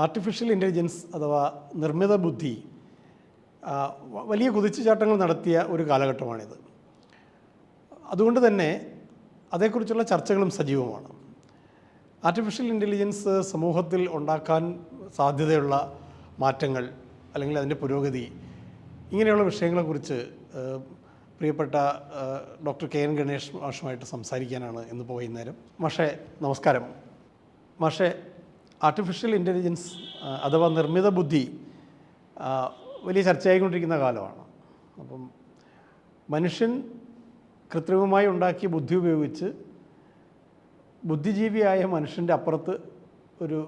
Artificial intelligence അഥവാ നിർമ്മിത ബുദ്ധി വലിയ കുതിച്ചുചാട്ടങ്ങൾ നടത്തിയ ഒരു കാലഘട്ടമാണിത്. അതുകൊണ്ട് തന്നെ അതേക്കുറിച്ചുള്ള ചർച്ചകളും സജീവമാണ്. ആർട്ടിഫിഷ്യൽ ഇൻ്റലിജൻസ് സമൂഹത്തിൽ ഉണ്ടാക്കാൻ സാധ്യതയുള്ള മാറ്റങ്ങൾ അല്ലെങ്കിൽ അതിൻ്റെ പുരോഗതി, ഇങ്ങനെയുള്ള വിഷയങ്ങളെക്കുറിച്ച് പ്രിയപ്പെട്ട ഡോക്ടർ KN ഗണേഷ് മാഷുമായിട്ട് സംസാരിക്കാനാണ് ഇന്ന് വൈകുന്നേരം. മാഷേ നമസ്കാരം. മാഷേ, ആർട്ടിഫിഷ്യൽ ഇൻ്റലിജൻസ് അഥവാ നിർമ്മിത ബുദ്ധി വലിയ ചർച്ചയായിക്കൊണ്ടിരിക്കുന്ന കാലമാണ്. അപ്പം മനുഷ്യൻ കൃത്രിമമായി ഉണ്ടാക്കിയ ബുദ്ധി ഉപയോഗിച്ച് ബുദ്ധിജീവിയായ മനുഷ്യൻ്റെ അപ്പുറത്ത് ഒരു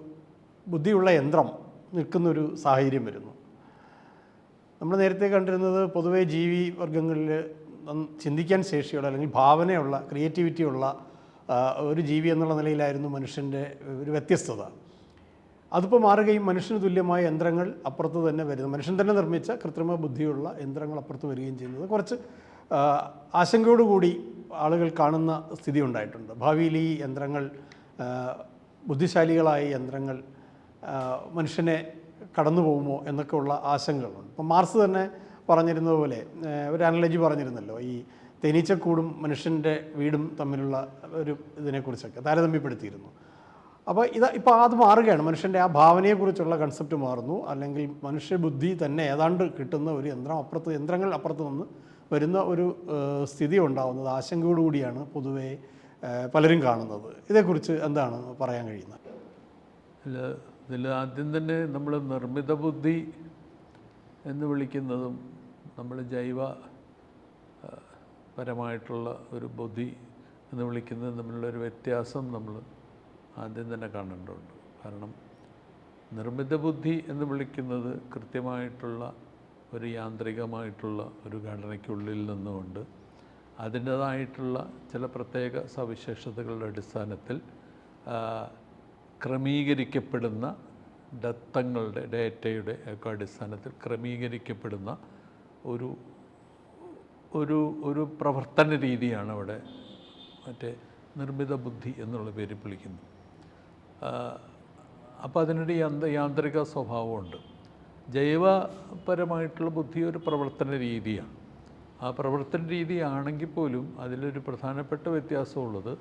ബുദ്ധിയുള്ള യന്ത്രം നിൽക്കുന്നൊരു സാഹചര്യം വരുന്നു. നമ്മൾ നേരത്തെ കണ്ടിരുന്നത് പൊതുവേ ജീവി വർഗങ്ങളിൽ ചിന്തിക്കാൻ ശേഷിയുള്ള അല്ലെങ്കിൽ ഭാവനയുള്ള ക്രിയേറ്റിവിറ്റിയുള്ള ഒരു ജീവി എന്നുള്ള നിലയിലായിരുന്നു മനുഷ്യൻ്റെ ഒരു വ്യത്യസ്തത. അതിപ്പോൾ മാറുകയും മനുഷ്യന് തുല്യമായ യന്ത്രങ്ങൾ അപ്പുറത്ത് തന്നെ വരുന്നു, മനുഷ്യൻ തന്നെ നിർമ്മിച്ച കൃത്രിമ ബുദ്ധിയുള്ള യന്ത്രങ്ങൾ അപ്പുറത്ത് വരികയും ചെയ്യുന്നത് കുറച്ച് ആശങ്കയോടുകൂടി ആളുകൾ കാണുന്ന സ്ഥിതി ഉണ്ടായിട്ടുണ്ട്. ഭാവിയിൽ ഈ യന്ത്രങ്ങൾ, ബുദ്ധിശാലികളായ യന്ത്രങ്ങൾ മനുഷ്യനെ കടന്നു പോകുമോ എന്നൊക്കെയുള്ള ആശങ്കകളുണ്ട്. ഇപ്പം മാർസ് തന്നെ പറഞ്ഞിരുന്നത് പോലെ ഒരു അനലജി പറഞ്ഞിരുന്നല്ലോ, ഈ തേനീച്ചക്കൂടും മനുഷ്യൻ്റെ വീടും തമ്മിലുള്ള ഒരു ഇതിനെക്കുറിച്ചൊക്കെ താരതമ്യപ്പെടുത്തിയിരുന്നു. അപ്പോൾ ഇപ്പോൾ അത് മാറുകയാണ്. മനുഷ്യൻ്റെ ആ ഭാവനയെക്കുറിച്ചുള്ള കൺസെപ്റ്റ് മാറുന്നു. അല്ലെങ്കിൽ മനുഷ്യബുദ്ധി തന്നെ ഏതാണ്ട് കിട്ടുന്ന ഒരു യന്ത്രങ്ങൾ അപ്പുറത്ത് നിന്ന് വരുന്ന ഒരു സ്ഥിതി ഉണ്ടാകുന്നത് ആശങ്കയോടുകൂടിയാണ് പൊതുവേ പലരും കാണുന്നത്. ഇതേക്കുറിച്ച് എന്താണ് പറയാൻ കഴിയുന്നത്? ഇതിൽ ആദ്യം തന്നെ നമ്മൾ നിർമ്മിത ബുദ്ധി എന്ന് വിളിക്കുന്നതും നമ്മൾ ജൈവ പരമായിട്ടുള്ള ഒരു ബുദ്ധി എന്ന് വിളിക്കുന്നതും തമ്മിലുള്ളൊരു വ്യത്യാസം നമ്മൾ ആദ്യം തന്നെ കാണേണ്ടതുണ്ട്. കാരണം നിർമ്മിത ബുദ്ധി എന്ന് വിളിക്കുന്നത് കൃത്യമായിട്ടുള്ള ഒരു യാന്ത്രികമായിട്ടുള്ള ഒരു ഘടനയ്ക്കുള്ളിൽ നിന്നുകൊണ്ട് അതിൻ്റേതായിട്ടുള്ള ചില പ്രത്യേക സവിശേഷതകളുടെ അടിസ്ഥാനത്തിൽ ക്രമീകരിക്കപ്പെടുന്ന ഡേറ്റയുടെ ഒക്കെ അടിസ്ഥാനത്തിൽ ക്രമീകരിക്കപ്പെടുന്ന ഒരു ഒരു ഒരു പ്രവർത്തന രീതിയാണ് അവിടെ മറ്റേ നിർമ്മിത ബുദ്ധി എന്നുള്ള പേരിൽ വിളിക്കുന്നത്. അപ്പോൾ അതിനൊരു യാന്ത്രിക സ്വഭാവമുണ്ട്. ജൈവപരമായിട്ടുള്ള ബുദ്ധി ഒരു പ്രവർത്തന രീതിയാണ്. ആ പ്രവർത്തന രീതിയാണെങ്കിൽ പോലും അതിലൊരു പ്രധാനപ്പെട്ട വ്യത്യാസമുള്ളത്,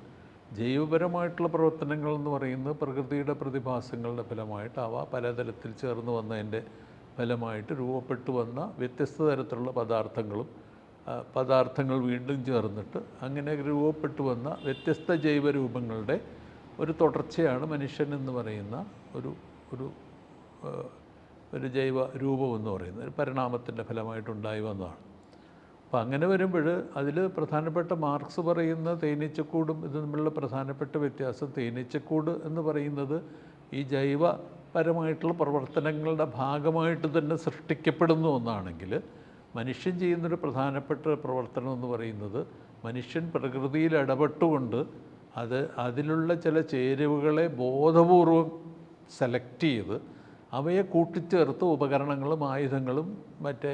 ജൈവപരമായിട്ടുള്ള പ്രവർത്തനങ്ങൾ എന്ന് പറയുന്നത് പ്രകൃതിയുടെ പ്രതിഭാസങ്ങളുടെ ഫലമായിട്ട് അവ പലതരത്തിൽ ചേർന്ന് വന്നതിൻ്റെ ഫലമായിട്ട് രൂപപ്പെട്ടു വന്ന വ്യത്യസ്ത തരത്തിലുള്ള പദാർത്ഥങ്ങൾ വീണ്ടും ചേർന്നിട്ട് അങ്ങനെ രൂപപ്പെട്ടു വന്ന വ്യത്യസ്ത ജൈവരൂപങ്ങളുടെ ഒരു തുടർച്ചയാണ് മനുഷ്യൻ എന്ന് പറയുന്ന ഒരു ജൈവ രൂപം എന്ന് പറയുന്നത്. ഒരു പരിണാമത്തിൻ്റെ ഫലമായിട്ടുണ്ടായി വന്നതാണ്. അപ്പോൾ അങ്ങനെ വരുമ്പോൾ അതിൽ പ്രധാനപ്പെട്ട മാർക്സ് പറയുന്ന തേനീച്ചക്കൂടും ഇത് തമ്മിലുള്ള പ്രധാനപ്പെട്ട വ്യത്യാസം, തേനീച്ചക്കൂട് എന്ന് പറയുന്നത് ഈ ജൈവപരമായിട്ടുള്ള പ്രവർത്തനങ്ങളുടെ ഭാഗമായിട്ട് തന്നെ സൃഷ്ടിക്കപ്പെടുന്ന ഒന്നാണെങ്കിൽ, മനുഷ്യൻ ചെയ്യുന്നൊരു പ്രധാനപ്പെട്ട പ്രവർത്തനം എന്ന് പറയുന്നത് മനുഷ്യൻ പ്രകൃതിയിൽ ഇടപെട്ടുകൊണ്ട് അതിലുള്ള ചില ചേരുവകളെ ബോധപൂർവം സെലക്ട് ചെയ്ത് അവയെ കൂട്ടിച്ചേർത്ത് ഉപകരണങ്ങളും ആയുധങ്ങളും മറ്റേ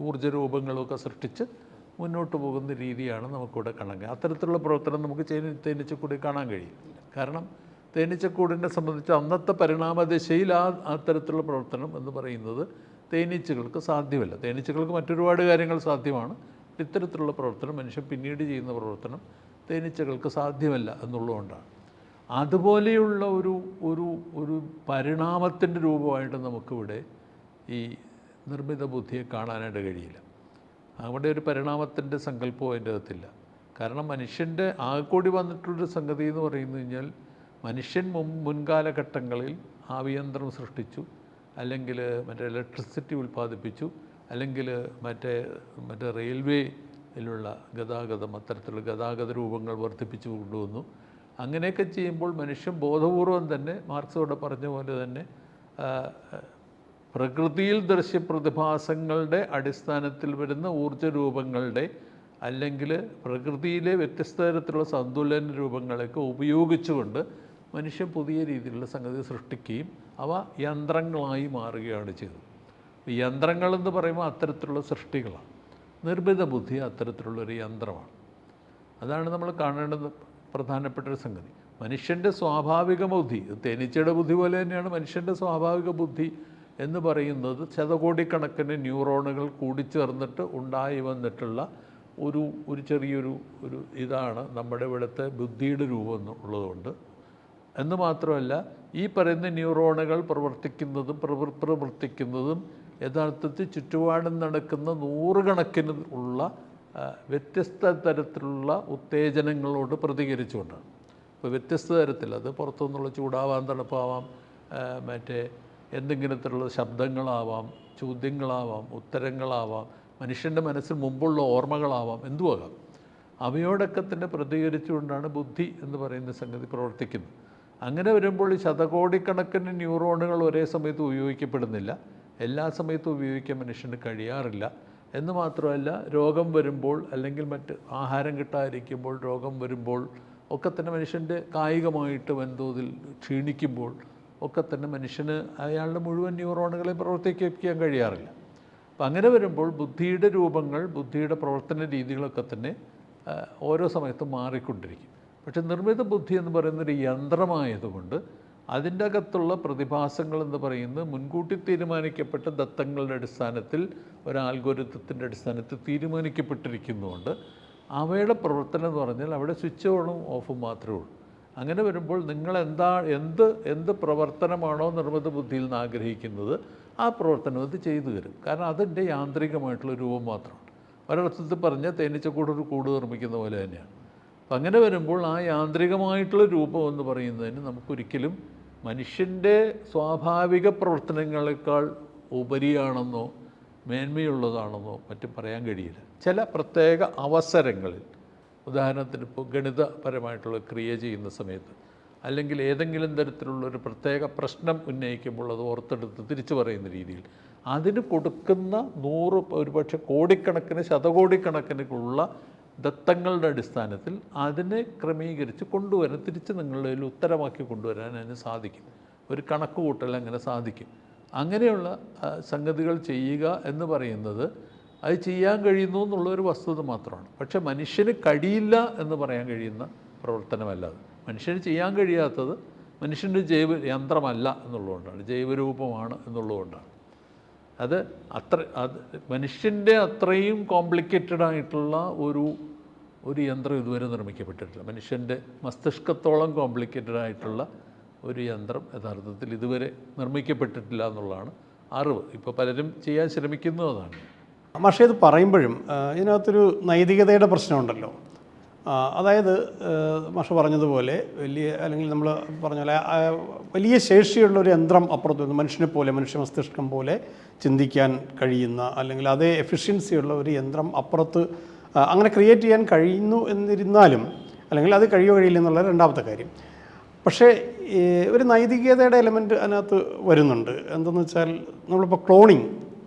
ഊർജ്ജരൂപങ്ങളും ഒക്കെ സൃഷ്ടിച്ച് മുന്നോട്ട് പോകുന്ന രീതിയാണ് നമുക്കിവിടെ കാണാൻ കഴിയും. അത്തരത്തിലുള്ള പ്രവർത്തനം നമുക്ക് തേനീച്ചക്കൂടിൽ കാണാൻ കഴിയും. കാരണം തേനീച്ചക്കൂടിനെ സംബന്ധിച്ച് അന്നത്തെ പരിണാമദശയിൽ അത്തരത്തിലുള്ള പ്രവർത്തനം എന്ന് പറയുന്നത് തേനീച്ചകൾക്ക് സാധ്യമല്ല. തേനീച്ചകൾക്ക് മറ്റൊരുപാട് കാര്യങ്ങൾ സാധ്യമാണ്. ഇത്തരത്തിലുള്ള പ്രവർത്തനം മനുഷ്യൻ പിന്നീട് ചെയ്യുന്ന പ്രവർത്തനം തേനീച്ചകൾക്ക് സാധ്യമല്ല എന്നുള്ളതുകൊണ്ടാണ്. അതുപോലെയുള്ള ഒരു പരിണാമത്തിൻ്റെ രൂപമായിട്ട് നമുക്കിവിടെ ഈ നിർമ്മിത ബുദ്ധിയെ കാണാനായിട്ട് കഴിയില്ല. അവിടെ ഒരു പരിണാമത്തിൻ്റെ സങ്കല്പവും അതിൻ്റെ അകത്തില്ല. കാരണം മനുഷ്യൻ്റെ ആകെക്കൂടി വന്നിട്ടുള്ളൊരു സംഗതി എന്ന് പറയുന്നു കഴിഞ്ഞാൽ, മനുഷ്യൻ മുൻകാലഘട്ടങ്ങളിൽ ആവിയന്ത്രം സൃഷ്ടിച്ചു, അല്ലെങ്കിൽ മറ്റേ ഇലക്ട്രിസിറ്റി ഉൽപ്പാദിപ്പിച്ചു, അല്ലെങ്കിൽ മറ്റേ റെയിൽവേയിലുള്ള ഗതാഗതം, അത്തരത്തിലുള്ള ഗതാഗത രൂപങ്ങൾ വർദ്ധിപ്പിച്ചു കൊണ്ടുവന്നു. അങ്ങനെയൊക്കെ ചെയ്യുമ്പോൾ മനുഷ്യൻ ബോധപൂർവം തന്നെ മാർക്സ് ഇവിടെ പറഞ്ഞ പോലെ തന്നെ പ്രകൃതിയിൽ ദൃശ്യപ്രതിഭാസങ്ങളുടെ അടിസ്ഥാനത്തിൽ വരുന്ന ഊർജ്ജരൂപങ്ങളുടെ അല്ലെങ്കിൽ പ്രകൃതിയിലെ വ്യത്യസ്ത തരത്തിലുള്ള സന്തുലന രൂപങ്ങളൊക്കെ ഉപയോഗിച്ചുകൊണ്ട് മനുഷ്യൻ പുതിയ രീതിയിലുള്ള സംഗതി സൃഷ്ടിക്കുകയും അവ യന്ത്രങ്ങളായി മാറുകയാണ് ചെയ്തത്. യന്ത്രങ്ങളെന്ന് പറയുമ്പോൾ അത്തരത്തിലുള്ള സൃഷ്ടികളാണ്. നിർമ്മിത ബുദ്ധി അത്തരത്തിലുള്ളൊരു യന്ത്രമാണ്. അതാണ് നമ്മൾ കാണേണ്ടത് പ്രധാനപ്പെട്ടൊരു സംഗതി. മനുഷ്യൻ്റെ സ്വാഭാവിക ബുദ്ധി, തേനീച്ചയുടെ ബുദ്ധി പോലെ തന്നെയാണ് മനുഷ്യൻ്റെ സ്വാഭാവിക ബുദ്ധി എന്ന് പറയുന്നത്. ശതകോടിക്കണക്കിന് ന്യൂറോണുകൾ കൂടിച്ചേർന്നിട്ട് ഉണ്ടായി വന്നിട്ടുള്ള ഒരു ചെറിയൊരു ഇതാണ് നമ്മുടെ ഇവിടുത്തെ ബുദ്ധിയുടെ രൂപം എന്നുള്ളതുകൊണ്ട്. എന്ന് മാത്രമല്ല, ഈ പറയുന്ന ന്യൂറോണുകൾ പ്രവർത്തിക്കുന്നതും യഥാർത്ഥത്തിൽ ചുറ്റുപാടും നടക്കുന്ന നൂറുകണക്കിന് ഉള്ള വ്യത്യസ്ത തരത്തിലുള്ള ഉത്തേജനങ്ങളോട് പ്രതികരിച്ചുകൊണ്ടാണ്. ഇപ്പോൾ വ്യത്യസ്ത തരത്തിൽ, അത് പുറത്തുനിന്നുള്ള ചൂടാവാം, തണുപ്പാവാം, മറ്റേ എന്തെങ്കിലത്തിലുള്ള ശബ്ദങ്ങളാവാം, ചോദ്യങ്ങളാവാം, ഉത്തരങ്ങളാവാം, മനുഷ്യൻ്റെ മനസ്സിൽ മുമ്പുള്ള ഓർമ്മകളാവാം, എന്തുമാകാം. അവയോടൊക്കെ തന്നെ പ്രതികരിച്ചുകൊണ്ടാണ് ബുദ്ധി എന്ന് പറയുന്ന സംഗതി പ്രവർത്തിക്കുന്നത്. അങ്ങനെ വരുമ്പോൾ ഈ ശതകോടിക്കണക്കിന് ന്യൂറോണുകൾ ഒരേ സമയത്ത് ഉപയോഗിക്കപ്പെടുന്നില്ല, എല്ലാ സമയത്തും ഉപയോഗിക്കാൻ മനുഷ്യന് കഴിയാറില്ല. എന്ന് മാത്രമല്ല, രോഗം വരുമ്പോൾ അല്ലെങ്കിൽ മറ്റ് ആഹാരം കിട്ടാതിരിക്കുമ്പോൾ, രോഗം വരുമ്പോൾ ഒക്കെ തന്നെ മനുഷ്യൻ്റെ കായികമായിട്ട് വൻതോതിൽ ക്ഷീണിക്കുമ്പോൾ ഒക്കെ തന്നെ മനുഷ്യന് അയാളുടെ മുഴുവൻ ന്യൂറോണുകളെ പ്രവർത്തിപ്പിക്കാൻ കഴിയാറില്ല. അപ്പം അങ്ങനെ വരുമ്പോൾ ബുദ്ധിയുടെ രൂപങ്ങൾ, ബുദ്ധിയുടെ പ്രവർത്തന രീതികളൊക്കെ തന്നെ ഓരോ സമയത്തും മാറിക്കൊണ്ടിരിക്കും. പക്ഷേ നിർമ്മിത ബുദ്ധി എന്ന് പറയുന്നൊരു യന്ത്രമായതുകൊണ്ട് അതിൻ്റെ അകത്തുള്ള പ്രതിഭാസങ്ങൾ എന്ന് പറയുന്നത് മുൻകൂട്ടി തീരുമാനിക്കപ്പെട്ട ദത്തങ്ങളുടെ അടിസ്ഥാനത്തിൽ, ഒരു ആൽഗോരിതത്തിൻ്റെ അടിസ്ഥാനത്തിൽ തീരുമാനിക്കപ്പെട്ടിരിക്കുന്നതുകൊണ്ട് അവയുടെ പ്രവർത്തനം എന്ന് പറഞ്ഞാൽ അവിടെ സ്വിച്ച് ഓണും ഓഫും മാത്രമേ ഉള്ളൂ. അങ്ങനെ വരുമ്പോൾ നിങ്ങൾ എന്ത് പ്രവർത്തനമാണോ നിർമ്മിത ബുദ്ധിയിൽ നിന്ന് ആഗ്രഹിക്കുന്നത്, ആ പ്രവർത്തനം അത് ചെയ്തു തരും. കാരണം അതിൻ്റെ യാന്ത്രികമായിട്ടുള്ള രൂപം മാത്രമാണ്. ഒരർത്ഥത്തിൽ പറഞ്ഞാൽ തേനീച്ചക്കൂട് ഒരു കൂട് നിർമ്മിക്കുന്ന പോലെ തന്നെയാണ്. അപ്പം അങ്ങനെ വരുമ്പോൾ ആ യാന്ത്രികമായിട്ടുള്ള രൂപം എന്ന് പറയുന്നതിന് നമുക്കൊരിക്കലും മനുഷ്യൻ്റെ സ്വാഭാവിക പ്രവർത്തനങ്ങളെക്കാൾ ഉപരിയാണെന്നോ മേന്മയുള്ളതാണെന്നോ മറ്റും പറയാൻ കഴിയില്ല. ചില പ്രത്യേക അവസരങ്ങളിൽ, ഉദാഹരണത്തിന് ഇപ്പോൾ ഗണിതപരമായിട്ടുള്ള ക്രിയ ചെയ്യുന്ന സമയത്ത്, അല്ലെങ്കിൽ ഏതെങ്കിലും തരത്തിലുള്ളൊരു പ്രത്യേക പ്രശ്നം ഉന്നയിക്കുമ്പോൾ അത് ഓർത്തെടുത്ത് തിരിച്ചു പറയുന്ന രീതിയിൽ അതിന് കൊടുക്കുന്ന ഒരുപക്ഷെ കോടിക്കണക്കിന് ശതകോടിക്കണക്കിനുള്ള ദത്തങ്ങളുടെ അടിസ്ഥാനത്തിൽ അതിനെ ക്രമീകരിച്ച് കൊണ്ടുവരാൻ, തിരിച്ച് നിങ്ങളുടെ കയ്യിൽ ഉത്തരമാക്കി കൊണ്ടുവരാൻ അതിന് സാധിക്കും. ഒരു കണക്ക് കൂട്ടൽ അങ്ങനെ സാധിക്കും. അങ്ങനെയുള്ള സംഗതികൾ ചെയ്യുക എന്ന് പറയുന്നത് അത് ചെയ്യാൻ കഴിയുന്നു എന്നുള്ളൊരു വസ്തുത മാത്രമാണ്. പക്ഷേ മനുഷ്യന് കഴിയില്ല എന്ന് പറയാൻ കഴിയുന്ന പ്രവർത്തനമല്ലാതെ, മനുഷ്യന് ചെയ്യാൻ കഴിയാത്തത് മനുഷ്യൻ്റെ യന്ത്രമല്ല എന്നുള്ളതുകൊണ്ടാണ്, ജൈവരൂപമാണ് എന്നുള്ളതുകൊണ്ടാണ്. അത് മനുഷ്യൻ്റെ അത്രയും കോംപ്ലിക്കേറ്റഡ് ആയിട്ടുള്ള ഒരു യന്ത്രം ഇതുവരെ നിർമ്മിക്കപ്പെട്ടിട്ടില്ല. മനുഷ്യൻ്റെ മസ്തിഷ്കത്തോളം കോംപ്ലിക്കേറ്റഡ് ആയിട്ടുള്ള ഒരു യന്ത്രം യഥാർത്ഥത്തിൽ ഇതുവരെ നിർമ്മിക്കപ്പെട്ടിട്ടില്ല എന്നുള്ളതാണ് അറിവ്. ഇപ്പോൾ പലരും ചെയ്യാൻ ശ്രമിക്കുന്നതാണ്. പക്ഷേ ഇത് പറയുമ്പോഴും ഇതിനകത്തൊരു നൈതികതയുടെ പ്രശ്നമുണ്ടല്ലോ. അതായത് മാഷ പറഞ്ഞതുപോലെ അല്ലെങ്കിൽ നമ്മൾ പറഞ്ഞ പോലെ വലിയ ശേഷിയുള്ളൊരു യന്ത്രം അപ്പുറത്ത് നിന്ന് മനുഷ്യനെ പോലെ, മനുഷ്യ മസ്തിഷ്കം പോലെ ചിന്തിക്കാൻ കഴിയുന്ന, അല്ലെങ്കിൽ അതേ എഫിഷ്യൻസിയുള്ള ഒരു യന്ത്രം അപ്പുറത്ത് അങ്ങനെ ക്രിയേറ്റ് ചെയ്യാൻ കഴിയുന്നു എന്നിരുന്നാലും, അല്ലെങ്കിൽ അത് കഴിയോ കഴിയില്ല എന്നുള്ള രണ്ടാമത്തെ കാര്യം. പക്ഷേ ഒരു നൈതികതയുടെ എലമെൻറ്റ് അതിനകത്ത് വരുന്നുണ്ട്. എന്തെന്ന് വെച്ചാൽ, നമ്മളിപ്പോൾ ക്ലോണിങ്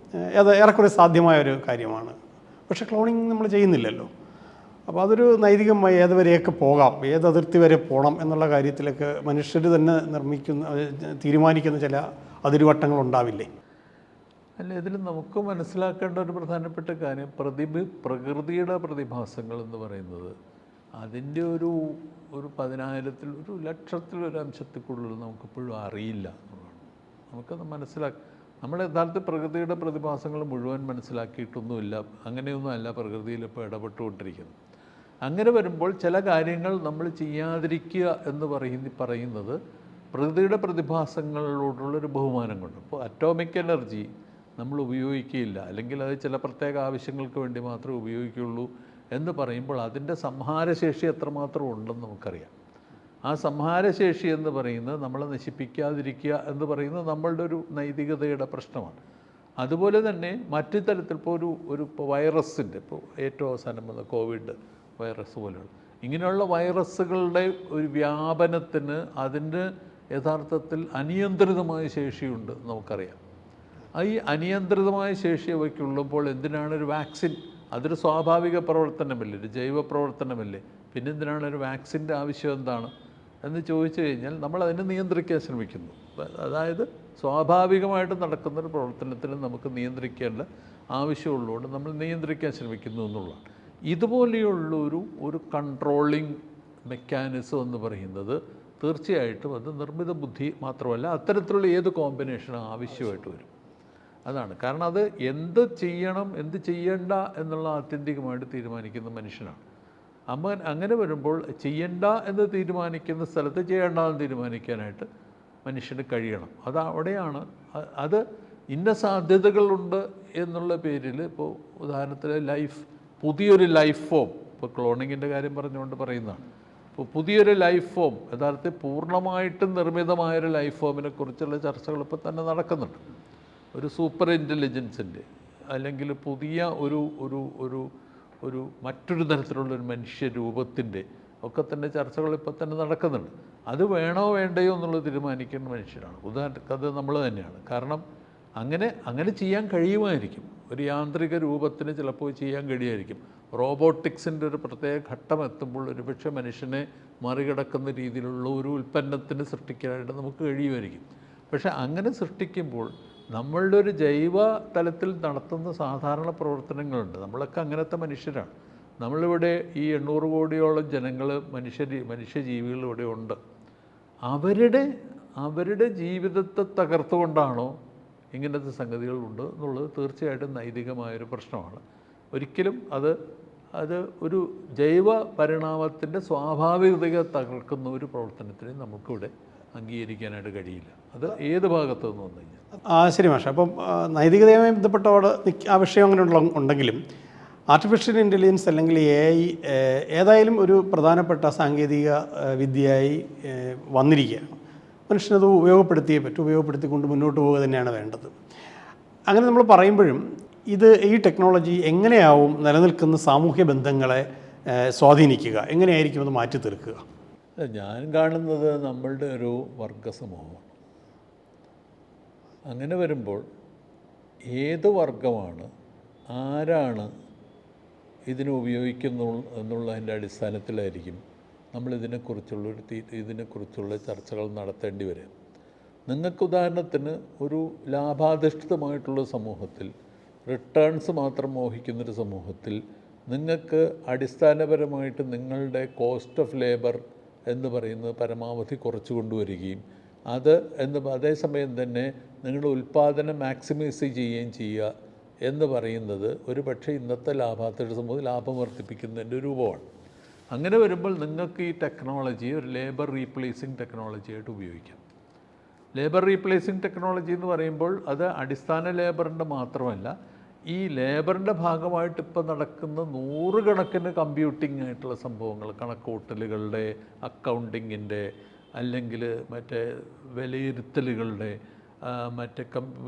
അത് ഏറെക്കുറെ സാധ്യമായ ഒരു കാര്യമാണ്. പക്ഷേ ക്ലോണിങ് നമ്മൾ ചെയ്യുന്നില്ലല്ലോ. അപ്പോൾ അതൊരു നൈതികമായി ഏതുവരെയൊക്കെ പോകാം, ഏത് അതിർത്തി വരെ പോകണം എന്നുള്ള കാര്യത്തിലൊക്കെ മനുഷ്യർ തന്നെ തീരുമാനിക്കുന്ന ചില അതിരുവട്ടങ്ങൾ ഉണ്ടാവില്ലേ? അല്ല, ഇതിൽ നമുക്ക് മനസ്സിലാക്കേണ്ട ഒരു പ്രധാനപ്പെട്ട കാര്യം, പ്രകൃതിയുടെ പ്രതിഭാസങ്ങൾ എന്ന് പറയുന്നത് അതിൻ്റെ ഒരു 10,000-ൽ 1,00,000-ൽ ഒരു അംശത്തിൽ കൂടുതൽ നമുക്കിപ്പോഴും അറിയില്ല എന്നുള്ളതാണ്. നമ്മൾ യഥാർത്ഥ പ്രകൃതിയുടെ പ്രതിഭാസങ്ങൾ മുഴുവൻ മനസ്സിലാക്കിയിട്ടൊന്നുമില്ല. അങ്ങനെയൊന്നും അല്ല പ്രകൃതിയിൽ ഇപ്പോൾ ഇടപെട്ടുകൊണ്ടിരിക്കുന്നത്. അങ്ങനെ വരുമ്പോൾ ചില കാര്യങ്ങൾ നമ്മൾ ചെയ്യാതിരിക്കുക എന്ന് പറയുന്നത് പ്രകൃതിയുടെ പ്രതിഭാസങ്ങളോടുള്ളൊരു ബഹുമാനം കൊണ്ട്. ഇപ്പോൾ അറ്റോമിക് എനർജി നമ്മൾ ഉപയോഗിക്കുകയില്ല, അല്ലെങ്കിൽ അത് ചില പ്രത്യേക ആവശ്യങ്ങൾക്ക് വേണ്ടി മാത്രമേ ഉപയോഗിക്കുകയുള്ളൂ എന്ന് പറയുമ്പോൾ അതിൻ്റെ സംഹാരശേഷി എത്രമാത്രം ഉണ്ടെന്ന് നമുക്കറിയാം. ആ സംഹാരശേഷി എന്ന് പറയുന്നത് നമ്മളെ നശിപ്പിക്കാതിരിക്കുക എന്ന് പറയുന്നത് നമ്മളുടെ ഒരു നൈതികതയുടെ പ്രശ്നമാണ്. അതുപോലെ തന്നെ മറ്റു തരത്തിൽ ഇപ്പോൾ വൈറസിൻ്റെ, ഇപ്പോൾ ഏറ്റവും അവസാനം വന്ന കോവിഡ് വൈറസ് പോലെയുള്ള ഇങ്ങനെയുള്ള വൈറസുകളുടെ ഒരു വ്യാപനത്തിന് അതിൻ്റെ യഥാർത്ഥത്തിൽ അനിയന്ത്രിതമായ ശേഷിയുണ്ട് നമുക്കറിയാം. ഈ അനിയന്ത്രിതമായ ശേഷി അവയ്ക്കുള്ളപ്പോൾ എന്തിനാണ് ഒരു വാക്സിൻ? അതൊരു സ്വാഭാവിക പ്രവർത്തനമല്ലേ, ഒരു ജൈവ പ്രവർത്തനമല്ലേ, പിന്നെ എന്തിനാണ് ഒരു വാക്സിൻ്റെ ആവശ്യം എന്താണ് എന്ന് ചോദിച്ചു കഴിഞ്ഞാൽ നമ്മൾ അതിനെ നിയന്ത്രിക്കാൻ ശ്രമിക്കുന്നു. അതായത് സ്വാഭാവികമായിട്ട് നടക്കുന്നൊരു പ്രവർത്തനത്തിന് നമുക്ക് നിയന്ത്രിക്കേണ്ട ആവശ്യമുള്ളതുകൊണ്ട് നമ്മൾ നിയന്ത്രിക്കാൻ ശ്രമിക്കുന്നു എന്നുള്ളതാണ്. ഇതുപോലെയുള്ളൊരു കൺട്രോളിങ് മെക്കാനിസം എന്ന് പറയുന്നത് തീർച്ചയായിട്ടും അത് നിർമ്മിത ബുദ്ധി മാത്രമല്ല, അത്തരത്തിലുള്ള ഏത് കോമ്പിനേഷനും ആവശ്യമായിട്ട് വരും. അതാണ് കാരണം. അത് എന്ത് ചെയ്യണം എന്ത് ചെയ്യണ്ട എന്നുള്ള ആത്യന്തികമായിട്ട് തീരുമാനിക്കുന്ന മനുഷ്യനാണ്. അങ്ങനെ വരുമ്പോൾ ചെയ്യണ്ട എന്ന് തീരുമാനിക്കുന്ന സ്ഥലത്ത് ചെയ്യേണ്ട എന്ന് തീരുമാനിക്കാനായിട്ട് മനുഷ്യന് കഴിയണം. അവിടെയാണ് അത് ഇന്ന സാധ്യതകളുണ്ട് എന്നുള്ള പേരിൽ ഇപ്പോൾ ഉദാഹരണത്തിന് പുതിയൊരു ലൈഫ് ഫോം, ഇപ്പോൾ ക്ലോണിങ്ങിൻ്റെ കാര്യം പറഞ്ഞുകൊണ്ട് പറയുന്നതാണ്. ഇപ്പോൾ പുതിയൊരു ലൈഫ് ഫോം, യഥാർത്ഥത്തിൽ പൂർണ്ണമായിട്ടും നിർമ്മിതമായൊരു ലൈഫ് ഫോമിനെ കുറിച്ചുള്ള ചർച്ചകൾ ഇപ്പോൾ തന്നെ നടക്കുന്നുണ്ട്. ഒരു സൂപ്പർ ഇൻ്റലിജൻസിൻ്റെ അല്ലെങ്കിൽ പുതിയ ഒരു മറ്റൊരു തരത്തിലുള്ളൊരു മനുഷ്യരൂപത്തിൻ്റെ ഒക്കെ തന്നെ ചർച്ചകൾ ഇപ്പോൾ തന്നെ നടക്കുന്നുണ്ട്. അത് വേണോ വേണ്ടയോ എന്നുള്ളത് തീരുമാനിക്കുന്ന മനുഷ്യരാണ്. ഉദാഹരണത്തിന് അത് നമ്മൾ തന്നെയാണ്. കാരണം അങ്ങനെ ചെയ്യാൻ കഴിയുമായിരിക്കും. ഒരു യാന്ത്രിക രൂപത്തിന് ചിലപ്പോൾ ചെയ്യാൻ കഴിയുമായിരിക്കും. റോബോട്ടിക്സിൻ്റെ ഒരു പ്രത്യേക ഘട്ടം എത്തുമ്പോൾ ഒരുപക്ഷെ മനുഷ്യനെ മറികടക്കുന്ന രീതിയിലുള്ള ഒരു ഉൽപ്പന്നത്തിന് സൃഷ്ടിക്കാനായിട്ട് നമുക്ക് കഴിയുമായിരിക്കും. പക്ഷേ അങ്ങനെ സൃഷ്ടിക്കുമ്പോൾ നമ്മളുടെ ഒരു ജൈവ തലത്തിൽ നടത്തുന്ന സാധാരണ പ്രവർത്തനങ്ങളുണ്ട്. നമ്മളൊക്കെ അങ്ങനത്തെ മനുഷ്യരാണ്. നമ്മളിവിടെ ഈ 800 കോടിയോളം ജനങ്ങൾ മനുഷ്യജീവികൾ ഇവിടെ ഉണ്ട്. അവരുടെ ജീവിതത്തെ തകർത്തുകൊണ്ടാണോ ഇങ്ങനത്തെ സംഗതികളുണ്ട് എന്നുള്ളത് തീർച്ചയായിട്ടും നൈതികമായൊരു പ്രശ്നമാണ്. ഒരിക്കലും അത് ഒരു ജൈവ പരിണാമത്തിൻ്റെ സ്വാഭാവികതയെ തകർക്കുന്ന ഒരു പ്രവർത്തനത്തിന് നമുക്കിവിടെ അംഗീകരിക്കാനായിട്ട് കഴിയില്ല. അത് ഏത് ഭാഗത്തു നിന്ന് വന്നു കഴിഞ്ഞാൽ. ശരി മാഷെ. അപ്പം നൈതികതയുമായി ബന്ധപ്പെട്ട ആ വിഷയം അങ്ങനെ ഉണ്ടെങ്കിലും ആർട്ടിഫിഷ്യൽ ഇൻ്റലിജൻസ് അല്ലെങ്കിൽ AI ഏതായാലും ഒരു പ്രധാനപ്പെട്ട സാങ്കേതിക വിദ്യയായി വന്നിരിക്കുകയാണ്. മനുഷ്യനത് ഉപയോഗപ്പെടുത്തിക്കൊണ്ട് മുന്നോട്ട് പോവുക തന്നെയാണ് വേണ്ടത്. അങ്ങനെ നമ്മൾ പറയുമ്പോഴും ഈ ടെക്നോളജി എങ്ങനെയാവും നിലനിൽക്കുന്ന സാമൂഹ്യ ബന്ധങ്ങളെ സ്വാധീനിക്കുക, എങ്ങനെയായിരിക്കും അത് മാറ്റി തീർക്കുക? ഞാൻ കാണുന്നത് നമ്മളുടെ ഒരു വർഗസമൂഹമാണ്. അങ്ങനെ വരുമ്പോൾ ഏത് വർഗമാണ്, ആരാണ് ഇതിനെ ഉപയോഗിക്കുന്നു എന്നുള്ളതിൻ്റെ അടിസ്ഥാനത്തിലായിരിക്കും ഇതിനെക്കുറിച്ചുള്ള ചർച്ചകൾ നടത്തേണ്ടി വരിക. നിങ്ങൾക്ക് ഉദാഹരണത്തിന് ഒരു ലാഭാധിഷ്ഠിതമായിട്ടുള്ള സമൂഹത്തിൽ, റിട്ടേൺസ് മാത്രം മോഹിക്കുന്നൊരു സമൂഹത്തിൽ നിങ്ങൾക്ക് അടിസ്ഥാനപരമായിട്ട് നിങ്ങളുടെ കോസ്റ്റ് ഓഫ് ലേബർ എന്ന് പറയുന്നത് പരമാവധി കുറച്ച് കൊണ്ടുവരികയും അതേസമയം തന്നെ നിങ്ങളുടെ ഉൽപ്പാദനം മാക്സിമൈസ് ചെയ്യുകയും ചെയ്യുക എന്ന് പറയുന്നത് ഒരു പക്ഷേ ഇന്നത്തെ ലാഭാധിഷ്ഠിത സമൂഹത്തിൽ ലാഭം വർദ്ധിപ്പിക്കുന്നതിൻ്റെ രൂപമാണ്. അങ്ങനെ വരുമ്പോൾ നിങ്ങൾക്ക് ഈ ടെക്നോളജി ഒരു ലേബർ റീപ്ലേസിങ് ടെക്നോളജിയായിട്ട് ഉപയോഗിക്കാം. ലേബർ റീപ്ലേസിങ് ടെക്നോളജി എന്ന് പറയുമ്പോൾ അത് അടിസ്ഥാന ലേബറിൻ്റെ മാത്രമല്ല, ഈ ലേബറിൻ്റെ ഭാഗമായിട്ട് ഇപ്പോൾ നടക്കുന്ന 100 കണക്കിന് കമ്പ്യൂട്ടിംഗ് ആയിട്ടുള്ള സംഭവങ്ങൾ, കണക്കൂട്ടലുകളുടെ, അക്കൗണ്ടിങ്ങിൻ്റെ, അല്ലെങ്കിൽ മറ്റേ വിലയിരുത്തലുകളുടെ,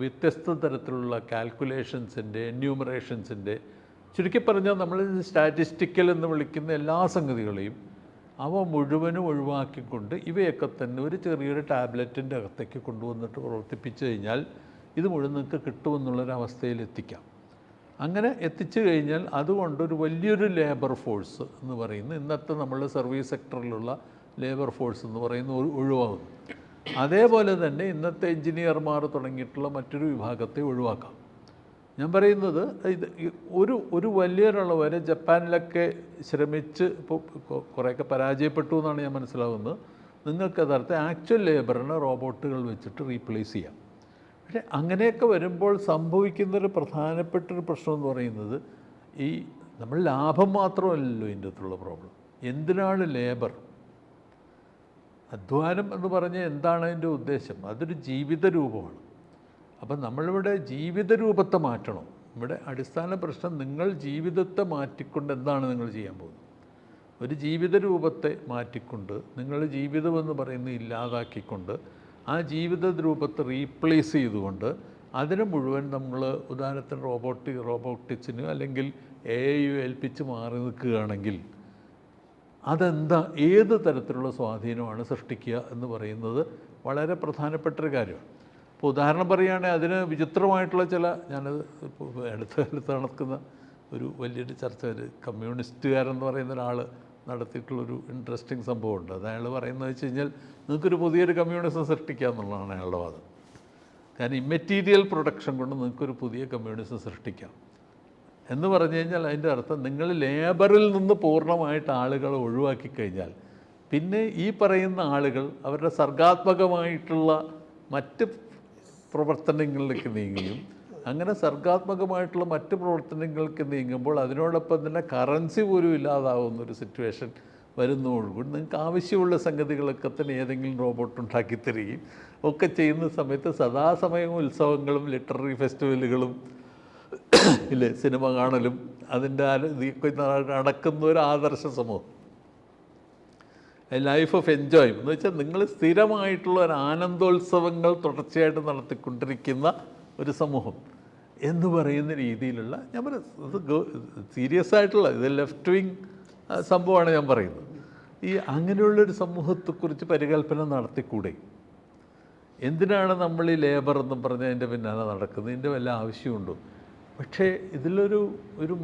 വ്യത്യസ്ത തരത്തിലുള്ള കാൽക്കുലേഷൻസിൻ്റെ, എന്യൂമറേഷൻസിൻ്റെ, ചുരുക്കി പറഞ്ഞാൽ നമ്മൾ സ്റ്റാറ്റിസ്റ്റിക്കൽ എന്ന് വിളിക്കുന്ന എല്ലാ സംഗതികളെയും അവ മുഴുവനും ഒഴിവാക്കിക്കൊണ്ട് ഇവയൊക്കെ തന്നെ ഒരു ചെറിയൊരു ടാബ്ലറ്റിൻ്റെ അകത്തേക്ക് കൊണ്ടുവന്നിട്ട് പ്രവർത്തിപ്പിച്ചു കഴിഞ്ഞാൽ ഇത് മുഴുവൻ നിങ്ങൾക്ക് കിട്ടുമെന്നുള്ളൊരവസ്ഥയിൽ എത്തിക്കാം. അങ്ങനെ എത്തിച്ചു കഴിഞ്ഞാൽ അതുകൊണ്ടൊരു വലിയൊരു ലേബർ ഫോഴ്സ് എന്ന് പറയുന്ന ഇന്നത്തെ നമ്മളുടെ സർവീസ് സെക്ടറിലുള്ള ലേബർ ഫോഴ്സ് എന്ന് പറയുന്ന ഒഴിവാകുന്നു. അതേപോലെ തന്നെ ഇന്നത്തെ എഞ്ചിനീയർമാർ തുടങ്ങിയിട്ടുള്ള മറ്റൊരു വിഭാഗത്തെ ഒഴിവാക്കാം. ഞാൻ പറയുന്നത് ഒരു വലിയൊരളവ് വരെ ജപ്പാനിലൊക്കെ ശ്രമിച്ച് ഇപ്പോൾ കുറേയൊക്കെ പരാജയപ്പെട്ടു എന്നാണ് ഞാൻ മനസ്സിലാവുന്നത്. നിങ്ങൾക്ക് യഥാർത്ഥ ആക്ച്വൽ ലേബറിനെ റോബോട്ടുകൾ വെച്ചിട്ട് റീപ്ലേസ് ചെയ്യാം. പക്ഷേ അങ്ങനെയൊക്കെ വരുമ്പോൾ സംഭവിക്കുന്നൊരു പ്രധാനപ്പെട്ടൊരു പ്രശ്നം എന്ന് പറയുന്നത് നമ്മൾ ലാഭം മാത്രമല്ലല്ലോ ഇതിൻ്റെ അകത്തുള്ള പ്രോബ്ലം. എന്തിനാണ് ലേബർ? അധ്വാനം എന്ന് പറഞ്ഞാൽ എന്താണ് അതിൻ്റെ ഉദ്ദേശം? അതൊരു ജീവിത രൂപമാണ്. അപ്പം നമ്മളിവിടെ ജീവിത രൂപത്തെ മാറ്റണം. ഇവിടെ അടിസ്ഥാന പ്രശ്നം നിങ്ങൾ ജീവിതത്തെ മാറ്റിക്കൊണ്ട് എന്താണ് നിങ്ങൾ ചെയ്യാൻ പോകുന്നത്? ഒരു ജീവിത രൂപത്തെ മാറ്റിക്കൊണ്ട് നിങ്ങൾ ജീവിതമെന്ന് പറയുന്നത് ഇല്ലാതാക്കിക്കൊണ്ട് ആ ജീവിത രൂപത്തെ റീപ്ലേസ് ചെയ്തുകൊണ്ട് അതിന് മുഴുവൻ നമ്മൾ ഉദാഹരണത്തിന് റോബോട്ടിക്സിന് അല്ലെങ്കിൽ AI ഏൽപ്പിച്ച് മാറി നിൽക്കുകയാണെങ്കിൽ അതെന്താ, ഏത് തരത്തിലുള്ള സ്വാധീനമാണ് സൃഷ്ടിക്കുക എന്ന് പറയുന്നത് വളരെ പ്രധാനപ്പെട്ടൊരു കാര്യമാണ്. ഇപ്പോൾ ഉദാഹരണം പറയുകയാണെങ്കിൽ അതിന് വിചിത്രമായിട്ടുള്ള ഞാനത് ഇപ്പോൾ അടുത്ത കാലത്ത് നടക്കുന്ന ഒരു വലിയൊരു ചർച്ച, ഒരു കമ്മ്യൂണിസ്റ്റുകാരെന്ന് പറയുന്ന ഒരാൾ നടത്തിയിട്ടുള്ളൊരു ഇൻട്രസ്റ്റിംഗ് സംഭവമുണ്ട്. അത് അയാൾ പറയുന്നത് വെച്ച് കഴിഞ്ഞാൽ നിങ്ങൾക്കൊരു പുതിയൊരു കമ്മ്യൂണിസം സൃഷ്ടിക്കുക എന്നുള്ളതാണ് അയാളുടെ വാദം. കാരണം ഇമ്മെറ്റീരിയൽ പ്രൊഡക്ഷൻ കൊണ്ട് നിങ്ങൾക്കൊരു പുതിയ കമ്മ്യൂണിസം സൃഷ്ടിക്കാം എന്ന് പറഞ്ഞു കഴിഞ്ഞാൽ അതിൻ്റെ അർത്ഥം നിങ്ങൾ ലേബറിൽ നിന്ന് പൂർണ്ണമായിട്ട് ആളുകളെ ഒഴിവാക്കി കഴിഞ്ഞാൽ പിന്നെ ഈ പറയുന്ന ആളുകൾ അവരുടെ സർഗാത്മകമായിട്ടുള്ള മറ്റ് പ്രവർത്തനങ്ങളിലേക്ക് നീങ്ങുകയും അങ്ങനെ സർഗാത്മകമായിട്ടുള്ള മറ്റ് പ്രവർത്തനങ്ങൾക്ക് നീങ്ങുമ്പോൾ അതിനോടൊപ്പം തന്നെ കറൻസി പോലും ഇല്ലാതാവുന്നൊരു സിറ്റുവേഷൻ വരുന്നതോടുകൂടി നിങ്ങൾക്ക് ആവശ്യമുള്ള സംഗതികളൊക്കെ തന്നെ ഏതെങ്കിലും റോബോട്ട് ഉണ്ടാക്കി തരികയും ഒക്കെ ചെയ്യുന്ന സമയത്ത് സദാസമയം ഉത്സവങ്ങളും ലിറ്റററി ഫെസ്റ്റിവലുകളും ഇല്ലേ, സിനിമ കാണലും അതിൻ്റെ നടക്കുന്ന ഒരു ആദർശ സമൂഹം, ലൈഫ് ഓഫ് എൻജോയ് എന്ന് വെച്ചാൽ നിങ്ങൾ സ്ഥിരമായിട്ടുള്ള ഒരു ആനന്ദോത്സവങ്ങൾ തുടർച്ചയായിട്ട് നടത്തിക്കൊണ്ടിരിക്കുന്ന ഒരു സമൂഹം എന്ന് പറയുന്ന രീതിയിലുള്ള, ഞാൻ പറയുന്നത് സീരിയസ് ആയിട്ടുള്ള ഇത് ലെഫ്റ്റ് വിങ് സംഭവമാണ് ഞാൻ പറയുന്നത്. ഈ അങ്ങനെയുള്ളൊരു സമൂഹത്തെക്കുറിച്ച് പരികല്പന നടത്തിക്കൂടെ? എന്തിനാണ് നമ്മൾ ഈ ലേബർ എന്നും പറഞ്ഞ് അതിൻ്റെ പിന്നാലെ നടക്കുന്നത്? ഇതിൻ്റെ വല്ല ആവശ്യമുണ്ടോ? പക്ഷേ ഇതിലൊരു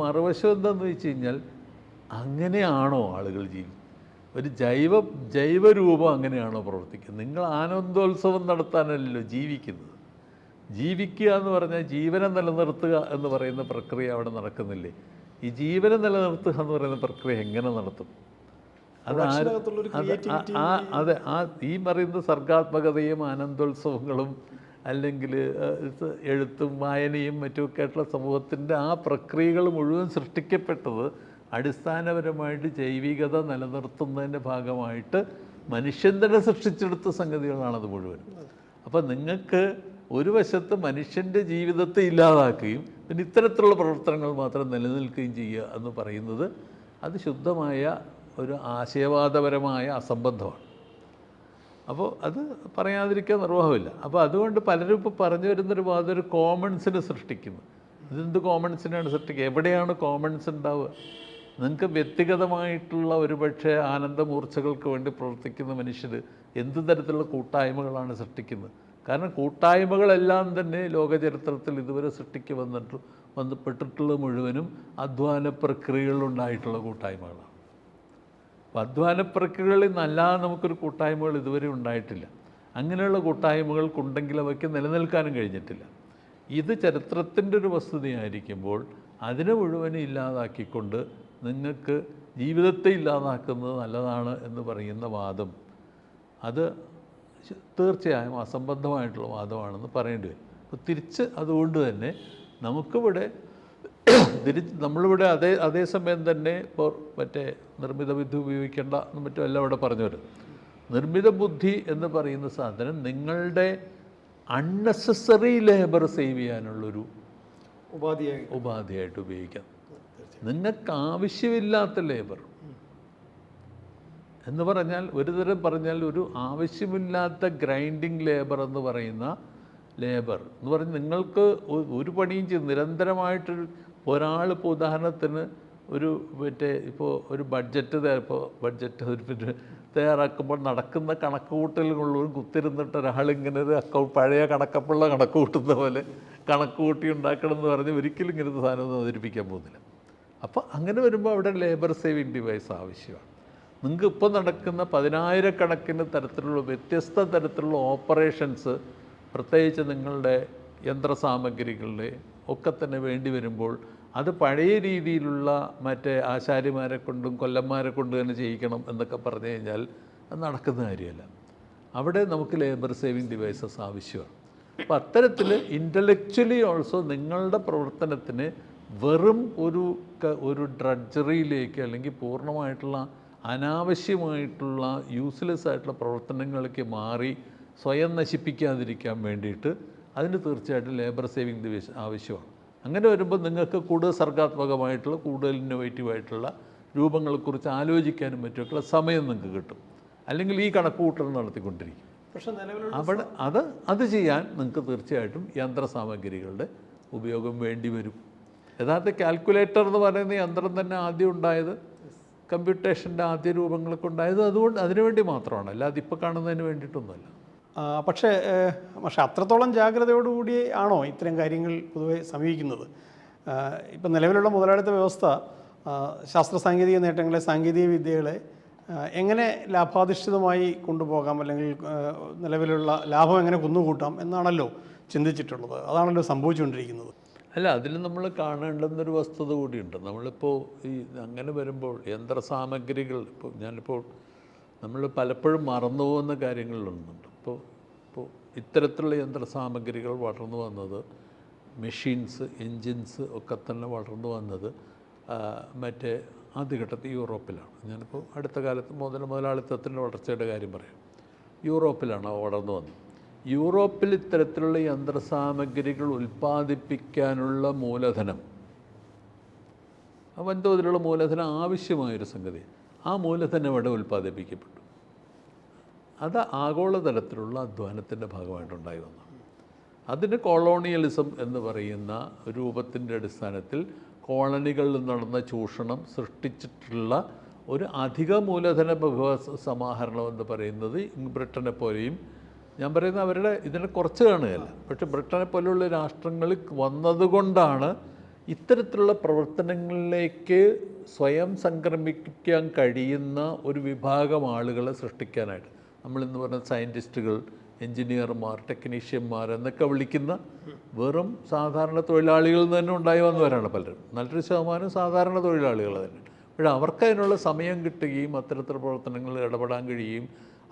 മറുവശം എന്താണെന്ന് വെച്ച് കഴിഞ്ഞാൽ, അങ്ങനെയാണോ ആളുകൾ ജീവിക്കുന്നത്? ഒരു ജൈവരൂപം അങ്ങനെയാണോ പ്രവർത്തിക്കുന്നത്? നിങ്ങൾ ആനന്ദോത്സവം നടത്താനല്ലോ ജീവിക്കുന്നത്. ജീവിക്കുക എന്ന് പറഞ്ഞാൽ ജീവനെ നിലനിർത്തുക എന്ന് പറയുന്ന പ്രക്രിയ അവിടെ നടക്കുന്നില്ലേ? ഈ ജീവനെ നിലനിർത്തുക എന്ന് പറയുന്ന പ്രക്രിയ എങ്ങനെ നടത്തും? അതെ, ഈ പറയുന്ന സർഗാത്മകതയും ആനന്ദോത്സവങ്ങളും അല്ലെങ്കിൽ എഴുത്തും വായനയും മറ്റുമൊക്കെ ആയിട്ടുള്ള സമൂഹത്തിൻ്റെ ആ പ്രക്രിയകൾ മുഴുവൻ സൃഷ്ടിക്കപ്പെട്ടത് അടിസ്ഥാനപരമായിട്ട് ജൈവികത നിലനിർത്തുന്നതിൻ്റെ ഭാഗമായിട്ട് മനുഷ്യൻ തന്നെ സൃഷ്ടിച്ചെടുത്ത സംഗതികളാണത് മുഴുവൻ. അപ്പോൾ നിങ്ങൾക്ക് ഒരു വശത്ത് മനുഷ്യൻ്റെ ജീവിതത്തെ ഇല്ലാതാക്കുകയും പിന്നെ ഇത്തരത്തിലുള്ള പ്രവർത്തനങ്ങൾ മാത്രം നിലനിൽക്കുകയും ചെയ്യുക എന്ന് പറയുന്നത് അത് ശുദ്ധമായ ഒരു ആശയവാദപരമായ അസംബന്ധമാണ്. അപ്പോൾ അത് പറയാതിരിക്കാൻ നിർവാഹമില്ല. അപ്പോൾ അതുകൊണ്ട് പലരും ഇപ്പോൾ പറഞ്ഞു വരുന്നൊരു വാദം ഒരു കോമൺസിന് സൃഷ്ടിക്കുന്നു. ഇതെന്ത് കോമൺസിനാണ് സൃഷ്ടിക്കുക? എവിടെയാണ് കോമൺസ് ഉണ്ടാവുക? നിങ്ങൾക്ക് വ്യക്തിഗതമായിട്ടുള്ള ഒരുപക്ഷെ ആനന്ദമൂർച്ചകൾക്ക് വേണ്ടി പ്രവർത്തിക്കുന്ന മനുഷ്യർ എന്ത് തരത്തിലുള്ള കൂട്ടായ്മകളാണ് സൃഷ്ടിക്കുന്നത്? കാരണം കൂട്ടായ്മകളെല്ലാം തന്നെ ലോകചരിത്രത്തിൽ ഇതുവരെ വന്നപ്പെട്ടിട്ടുള്ള മുഴുവനും അധ്വാന പ്രക്രിയകളുണ്ടായിട്ടുള്ള കൂട്ടായ്മകളാണ്. അപ്പോൾ അധ്വാന പ്രക്രിയകളിൽ നല്ലാതെ നമുക്കൊരു കൂട്ടായ്മകൾ ഇതുവരെ ഉണ്ടായിട്ടില്ല. അങ്ങനെയുള്ള കൂട്ടായ്മകൾക്കുണ്ടെങ്കിൽ അവയ്ക്ക് നിലനിൽക്കാനും കഴിഞ്ഞിട്ടില്ല. ഇത് ചരിത്രത്തിൻ്റെ ഒരു വസ്തുതയായിരിക്കുമ്പോൾ അതിനെ മുഴുവനും ഇല്ലാതാക്കിക്കൊണ്ട് നിങ്ങൾക്ക് ജീവിതത്തെ ഇല്ലാതാക്കുന്നത് നല്ലതാണ് എന്ന് പറയുന്ന വാദം അത് തീർച്ചയായും അസംബന്ധമായിട്ടുള്ള വാദമാണെന്ന് പറയേണ്ടി വരും. അപ്പോൾ തിരിച്ച് അതുകൊണ്ട് തന്നെ നമുക്കിവിടെ നമ്മളിവിടെ അതേസമയം തന്നെ ഇപ്പോൾ മറ്റേ നിർമ്മിത ബുദ്ധി ഉപയോഗിക്കേണ്ട എന്നും മറ്റും എല്ലാം ഇവിടെ പറഞ്ഞു വരും. നിർമ്മിത ബുദ്ധി എന്ന് പറയുന്ന സാധനം നിങ്ങളുടെ അൺനെസസറി ലേബർ സേവ് ചെയ്യാനുള്ളൊരു ഉപാധിയായിട്ട് ഉപയോഗിക്കാം. നിങ്ങൾക്ക് ആവശ്യമില്ലാത്ത ലേബർ എന്ന് പറഞ്ഞാൽ ഒരുതരം പറഞ്ഞാൽ ഒരു ആവശ്യമില്ലാത്ത ഗ്രൈൻഡിങ് ലേബർ എന്ന് പറയുന്ന ലേബർ എന്ന് പറഞ്ഞാൽ നിങ്ങൾക്ക് ഒരു പണിയും ചെയ്ത് നിരന്തരമായിട്ടൊരു ഒരാളിപ്പോൾ ഉദാഹരണത്തിന് ഇപ്പോൾ ഒരു ബഡ്ജറ്റ് തയ്യാറാക്കുമ്പോൾ നടക്കുന്ന കണക്കുകൂട്ടലുകളിലും കുത്തിരുന്നിട്ട് ഒരാളിങ്ങനെ ഒരു പഴയ കണക്കപ്പുള്ള കണക്ക് കൂട്ടുന്ന പോലെ കണക്ക് കൂട്ടി ഉണ്ടാക്കണം എന്ന് പറഞ്ഞ് ഒരിക്കലും ഇങ്ങനത്തെ സാധനം അവതരിപ്പിക്കാൻ പോകുന്നില്ല. അപ്പോൾ അങ്ങനെ വരുമ്പോൾ അവിടെ ലേബർ സേവിങ് ഡിവൈസ് ആവശ്യമാണ്. നിങ്ങൾക്ക് ഇപ്പോൾ നടക്കുന്ന 10,000 തരത്തിലുള്ള വ്യത്യസ്ത തരത്തിലുള്ള ഓപ്പറേഷൻസ്, പ്രത്യേകിച്ച് നിങ്ങളുടെ യന്ത്രസാമഗ്രികളുടെ ഒക്കെ തന്നെ വേണ്ടി വരുമ്പോൾ അത് പഴയ രീതിയിലുള്ള മറ്റേ ആശാരിമാരെ കൊണ്ടും കൊല്ലന്മാരെ കൊണ്ട് തന്നെ ചെയ്യിക്കണം എന്നൊക്കെ പറഞ്ഞു കഴിഞ്ഞാൽ അത് നടക്കുന്ന കാര്യമല്ല. അവിടെ നമുക്ക് ലേബർ സേവിങ് ഡിവൈസസ് ആവശ്യമാണ്. അപ്പോൾ അത്തരത്തിൽ ഇൻ്റലക്ച്വലി ഓൾസോ നിങ്ങളുടെ പ്രവർത്തനത്തിന് വെറും ഒരു ഡ്രഡ്ജറിയിലേക്ക് അല്ലെങ്കിൽ പൂർണ്ണമായിട്ടുള്ള അനാവശ്യമായിട്ടുള്ള യൂസ്ലെസ് ആയിട്ടുള്ള പ്രവർത്തനങ്ങളിലേക്ക് മാറി സ്വയം നശിപ്പിക്കാതിരിക്കാൻ വേണ്ടിയിട്ട് അതിന് തീർച്ചയായിട്ടും ലേബർ സേവിങ് ഡിവൈസ് ആവശ്യമാണ്. അങ്ങനെ വരുമ്പോൾ നിങ്ങൾക്ക് കൂടുതൽ സർഗാത്മകമായിട്ടുള്ള കൂടുതൽ ഇന്നോവേറ്റീവായിട്ടുള്ള രൂപങ്ങളെക്കുറിച്ച് ആലോചിക്കാനും മറ്റുമൊക്കെയുള്ള സമയം നിങ്ങൾക്ക് കിട്ടും. അല്ലെങ്കിൽ ഈ കണക്കുകൂട്ടൽ നടത്തിക്കൊണ്ടിരിക്കും. പക്ഷേ അവിടെ അത് ചെയ്യാൻ നിങ്ങൾക്ക് തീർച്ചയായിട്ടും യന്ത്രസാമഗ്രികളുടെ ഉപയോഗം വേണ്ടി വരും. യഥാർത്ഥ കാൽക്കുലേറ്റർ എന്ന് പറയുന്ന യന്ത്രം തന്നെ ആദ്യം ഉണ്ടായത് കമ്പ്യൂട്ടേഷൻ്റെ ആദ്യ രൂപങ്ങളൊക്കെ ഉണ്ടായത് അതിനുവേണ്ടി മാത്രമാണ്, അല്ലാതെ ഇപ്പോൾ കാണുന്നതിന് വേണ്ടിയിട്ടൊന്നുമല്ല. പക്ഷേ അത്രത്തോളം ജാഗ്രതയോടുകൂടി ആണോ ഇത്തരം കാര്യങ്ങൾ പൊതുവെ സമീപിക്കുന്നത്? ഇപ്പം നിലവിലുള്ള മുതലാളിത്ത വ്യവസ്ഥ ശാസ്ത്ര സാങ്കേതിക നേട്ടങ്ങളെ, സാങ്കേതിക വിദ്യകളെ എങ്ങനെ ലാഭാധിഷ്ഠിതമായി കൊണ്ടുപോകാം, അല്ലെങ്കിൽ നിലവിലുള്ള ലാഭം എങ്ങനെ കുന്നുകൂട്ടാം എന്നാണല്ലോ ചിന്തിച്ചിട്ടുള്ളത്. അതാണല്ലോ സംഭവിച്ചുകൊണ്ടിരിക്കുന്നത്. അല്ല, അതിൽ നമ്മൾ കാണേണ്ടുന്നൊരു വസ്തുത കൂടിയുണ്ട്. നമ്മളിപ്പോൾ അങ്ങനെ വരുമ്പോൾ യന്ത്രസാമഗ്രികൾ, ഞാനിപ്പോൾ നമ്മൾ പലപ്പോഴും മറന്നു പോകുന്ന കാര്യങ്ങളിലൊന്നുണ്ട്. ഇപ്പോൾ ഇത്തരത്തിലുള്ള യന്ത്രസാമഗ്രികൾ വളർന്നു വന്നത്, മെഷീൻസ്, എൻജിൻസ് ഒക്കെ തന്നെ വളർന്നു വന്നത് മറ്റേ ആദ്യഘട്ടത്തിൽ യൂറോപ്പിലാണ്. ഞാനിപ്പോൾ അടുത്ത കാലത്ത് മുതലാളിത്തത്തിൻ്റെ വളർച്ചയുടെ കാര്യം പറയാം. യൂറോപ്പിലാണ് വളർന്നു വന്നത്. യൂറോപ്പിൽ ഇത്തരത്തിലുള്ള യന്ത്രസാമഗ്രികൾ ഉൽപ്പാദിപ്പിക്കാനുള്ള മൂലധനം, വൻതോതിലുള്ള മൂലധനം ആവശ്യമായൊരു സംഗതി, ആ മൂലധനം ഇവിടെ ഉൽപ്പാദിപ്പിക്കപ്പെട്ടു. അത് ആഗോളതലത്തിലുള്ള അധ്വാനത്തിൻ്റെ ഭാഗമായിട്ടുണ്ടായി വന്നു. അതിന് കൊളോണിയലിസം എന്ന് പറയുന്ന രൂപത്തിൻ്റെ അടിസ്ഥാനത്തിൽ കോളനികളിൽ നടന്ന ചൂഷണം സൃഷ്ടിച്ചിട്ടുള്ള ഒരു അധിക മൂലധന വിഭവ സമാഹരണം എന്ന് പറയുന്നത് ബ്രിട്ടനെ പോലെയും, ഞാൻ പറയുന്നത് അവരുടെ ഇതിനെ കുറച്ച് കാണുകയല്ല, പക്ഷേ ബ്രിട്ടനെ പോലെയുള്ള രാഷ്ട്രങ്ങളിൽ വന്നതുകൊണ്ടാണ് ഇത്തരത്തിലുള്ള പ്രവർത്തനങ്ങളിലേക്ക് സ്വയം സംക്രമിക്കാൻ കഴിയുന്ന ഒരു വിഭാഗം ആളുകളെ സൃഷ്ടിക്കാനായിട്ട് നമ്മളിന്ന് പറഞ്ഞ സയൻറ്റിസ്റ്റുകൾ, എൻജിനീയർമാർ, ടെക്നീഷ്യന്മാർ എന്നൊക്കെ വിളിക്കുന്ന വെറും സാധാരണ തൊഴിലാളികളിൽ നിന്ന് തന്നെ ഉണ്ടായി വന്നവരാണ് പലരും. നല്ലൊരു ശതമാനം സാധാരണ തൊഴിലാളികൾ തന്നെ. പക്ഷേ അവർക്ക് അതിനുള്ള സമയം കിട്ടുകയും അത്തരത്തിലുള്ള പ്രവർത്തനങ്ങളിൽ ഇടപെടാൻ കഴിയുകയും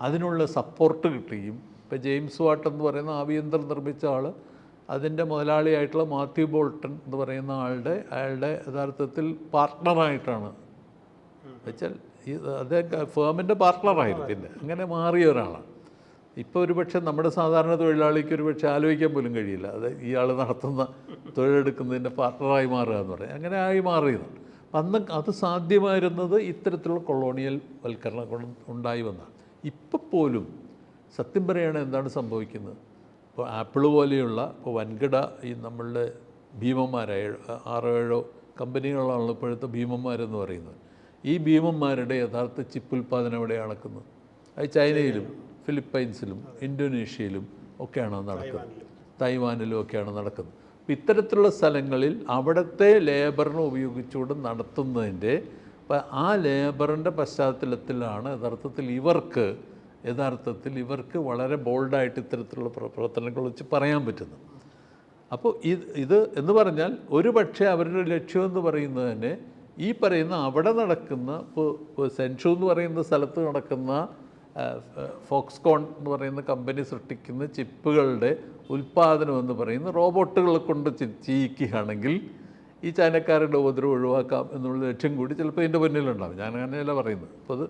അതിനുള്ള സപ്പോർട്ട് കിട്ടുകയും, ഇപ്പോൾ ജെയിംസ് വാട്ട് എന്ന് പറയുന്ന ആവിയന്ത്രം നിർമ്മിച്ച ആൾ, അതിൻ്റെ മുതലാളിയായിട്ടുള്ള മാത്യു ബോൾട്ടൺ എന്ന് പറയുന്ന അയാളുടെ യഥാർത്ഥത്തിൽ പാർട്ട്ണറായിട്ടാണ് വെച്ചാൽ അദ്ദേഹം ഫേമിൻ്റെ പാർട്ട്ണറായിരുന്നു. പിന്നെ അങ്ങനെ മാറിയ ഒരാളാണ്. ഇപ്പോൾ ഒരുപക്ഷെ നമ്മുടെ സാധാരണ തൊഴിലാളിക്ക് ഒരുപക്ഷെ ആലോചിക്കാൻ പോലും കഴിയില്ല അത് ഇയാൾ നടത്തുന്ന തൊഴിലെടുക്കുന്നതിൻ്റെ പാർട്ട്ണറായി മാറുക എന്ന് പറയും. അങ്ങനെ ആയി മാറിയതാണ്. അന്ന് അത് സാധ്യമായിരുന്നത് ഇത്തരത്തിലുള്ള കൊളോണിയൽ വൽക്കരണം കൊണ്ട് ഉണ്ടായി വന്നതാണ്. ഇപ്പോൾ പോലും സത്യം പറയുകയാണെങ്കിൽ എന്താണ് സംഭവിക്കുന്നത്? ഇപ്പോൾ ആപ്പിൾ പോലെയുള്ള ഇപ്പോൾ വൻകിട ഈ നമ്മളുടെ ഭീമന്മാരായ 6-7 കമ്പനികളാണ് ഇപ്പോഴത്തെ ഭീമന്മാരെന്ന് പറയുന്നത്. ഈ ഭീമന്മാരുടെ യഥാർത്ഥ ചിപ്പ് ഉൽപ്പാദനം എവിടെയാണ് നടക്കുന്നത്? അത് ചൈനയിലും ഫിലിപ്പൈൻസിലും ഇന്തോനേഷ്യയിലും ഒക്കെയാണ് നടക്കുന്നത്, തൈവാനിലും ഒക്കെയാണ് നടക്കുന്നത്. അപ്പോൾ ഇത്തരത്തിലുള്ള സ്ഥലങ്ങളിൽ അവിടുത്തെ ലേബറിനെ ഉപയോഗിച്ചുകൊണ്ട് നടത്തുന്നതിൻ്റെ ആ ലേബറിൻ്റെ പശ്ചാത്തലത്തിലാണ് യഥാർത്ഥത്തിൽ ഇവർക്ക് വളരെ ബോൾഡായിട്ട് ഇത്തരത്തിലുള്ള പ്രവർത്തനങ്ങൾ വെച്ച് പറയാൻ പറ്റുന്നത്. അപ്പോൾ ഇത് എന്ന് പറഞ്ഞാൽ ഒരു പക്ഷേ അവരുടെ ലക്ഷ്യമെന്ന് പറയുന്നത് തന്നെ ഈ പറയുന്ന അവിടെ നടക്കുന്ന ഇപ്പോൾ സെൻഷു എന്ന് പറയുന്ന സ്ഥലത്ത് നടക്കുന്ന ഫോക്സ്കോൺ എന്ന് പറയുന്ന കമ്പനി സൃഷ്ടിക്കുന്ന ചിപ്പുകളുടെ ഉൽപ്പാദനം എന്ന് പറയുന്ന റോബോട്ടുകളെ കൊണ്ട് ചെയ്യിക്കുകയാണെങ്കിൽ ഈ ചൈനക്കാരുടെ ഉപദ്രവം ഒഴിവാക്കാം എന്നുള്ള ലക്ഷ്യം കൂടി ചിലപ്പോൾ ഇതിൻ്റെ പിന്നിലുണ്ടാവും. ഞാൻ അങ്ങനെയല്ല പറയുന്നത്. അപ്പോൾ അത്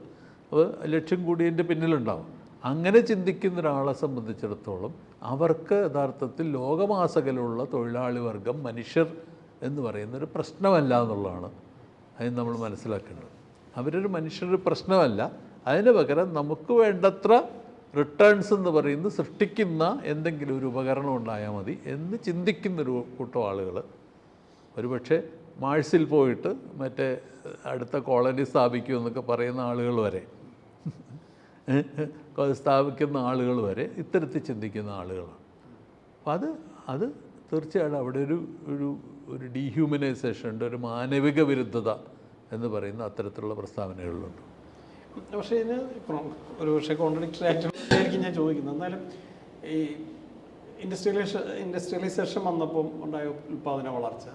ലക്ഷ്യം കൂടി ഇതിൻ്റെ പിന്നിലുണ്ടാവും. അങ്ങനെ ചിന്തിക്കുന്ന ഒരാളെ സംബന്ധിച്ചിടത്തോളം അവർക്ക് യഥാർത്ഥത്തിൽ ലോകമാസകലുള്ള തൊഴിലാളി വർഗം, മനുഷ്യർ എന്ന് പറയുന്നൊരു പ്രശ്നമല്ല എന്നുള്ളതാണ് അതിന് നമ്മൾ മനസ്സിലാക്കേണ്ടത്. അവരൊരു മനുഷ്യരുടെ പ്രശ്നമല്ല, അതിന് പകരം നമുക്ക് വേണ്ടത്ര റിട്ടേൺസ് എന്ന് പറയുന്നത് സൃഷ്ടിക്കുന്ന എന്തെങ്കിലും ഒരു ഉപകരണം ഉണ്ടായാൽ മതി എന്ന് ചിന്തിക്കുന്നൊരു കൂട്ടം ആളുകൾ, ഒരുപക്ഷെ മാഴ്സിൽ പോയിട്ട് മറ്റേ അടുത്ത കോളനി സ്ഥാപിക്കുമെന്നൊക്കെ പറയുന്ന ആളുകൾ വരെ സ്ഥാപിക്കുന്ന ആളുകൾ വരെ ഇത്തരത്തിൽ ചിന്തിക്കുന്ന ആളുകളാണ്. അപ്പം അത് തീർച്ചയായിട്ടും അവിടെ ഒരു ഡീഹ്യൂമനൈസേഷൻ ഉണ്ട്, ഒരു മാനവിക വിരുദ്ധത എന്ന് പറയുന്ന അത്തരത്തിലുള്ള പ്രസ്താവനകളിലുണ്ട്. പക്ഷേ ഇതിന് ഇപ്പം ഒരു പക്ഷേ കോൺട്രഡിക്ടറി ആയിട്ടായിരിക്കും ഞാൻ ചോദിക്കുന്നത്. എന്നാലും ഈ ഇൻഡസ്ട്രിയലൈസേഷൻ വന്നപ്പം ഉണ്ടായ ഉൽപ്പാദന വളർച്ച,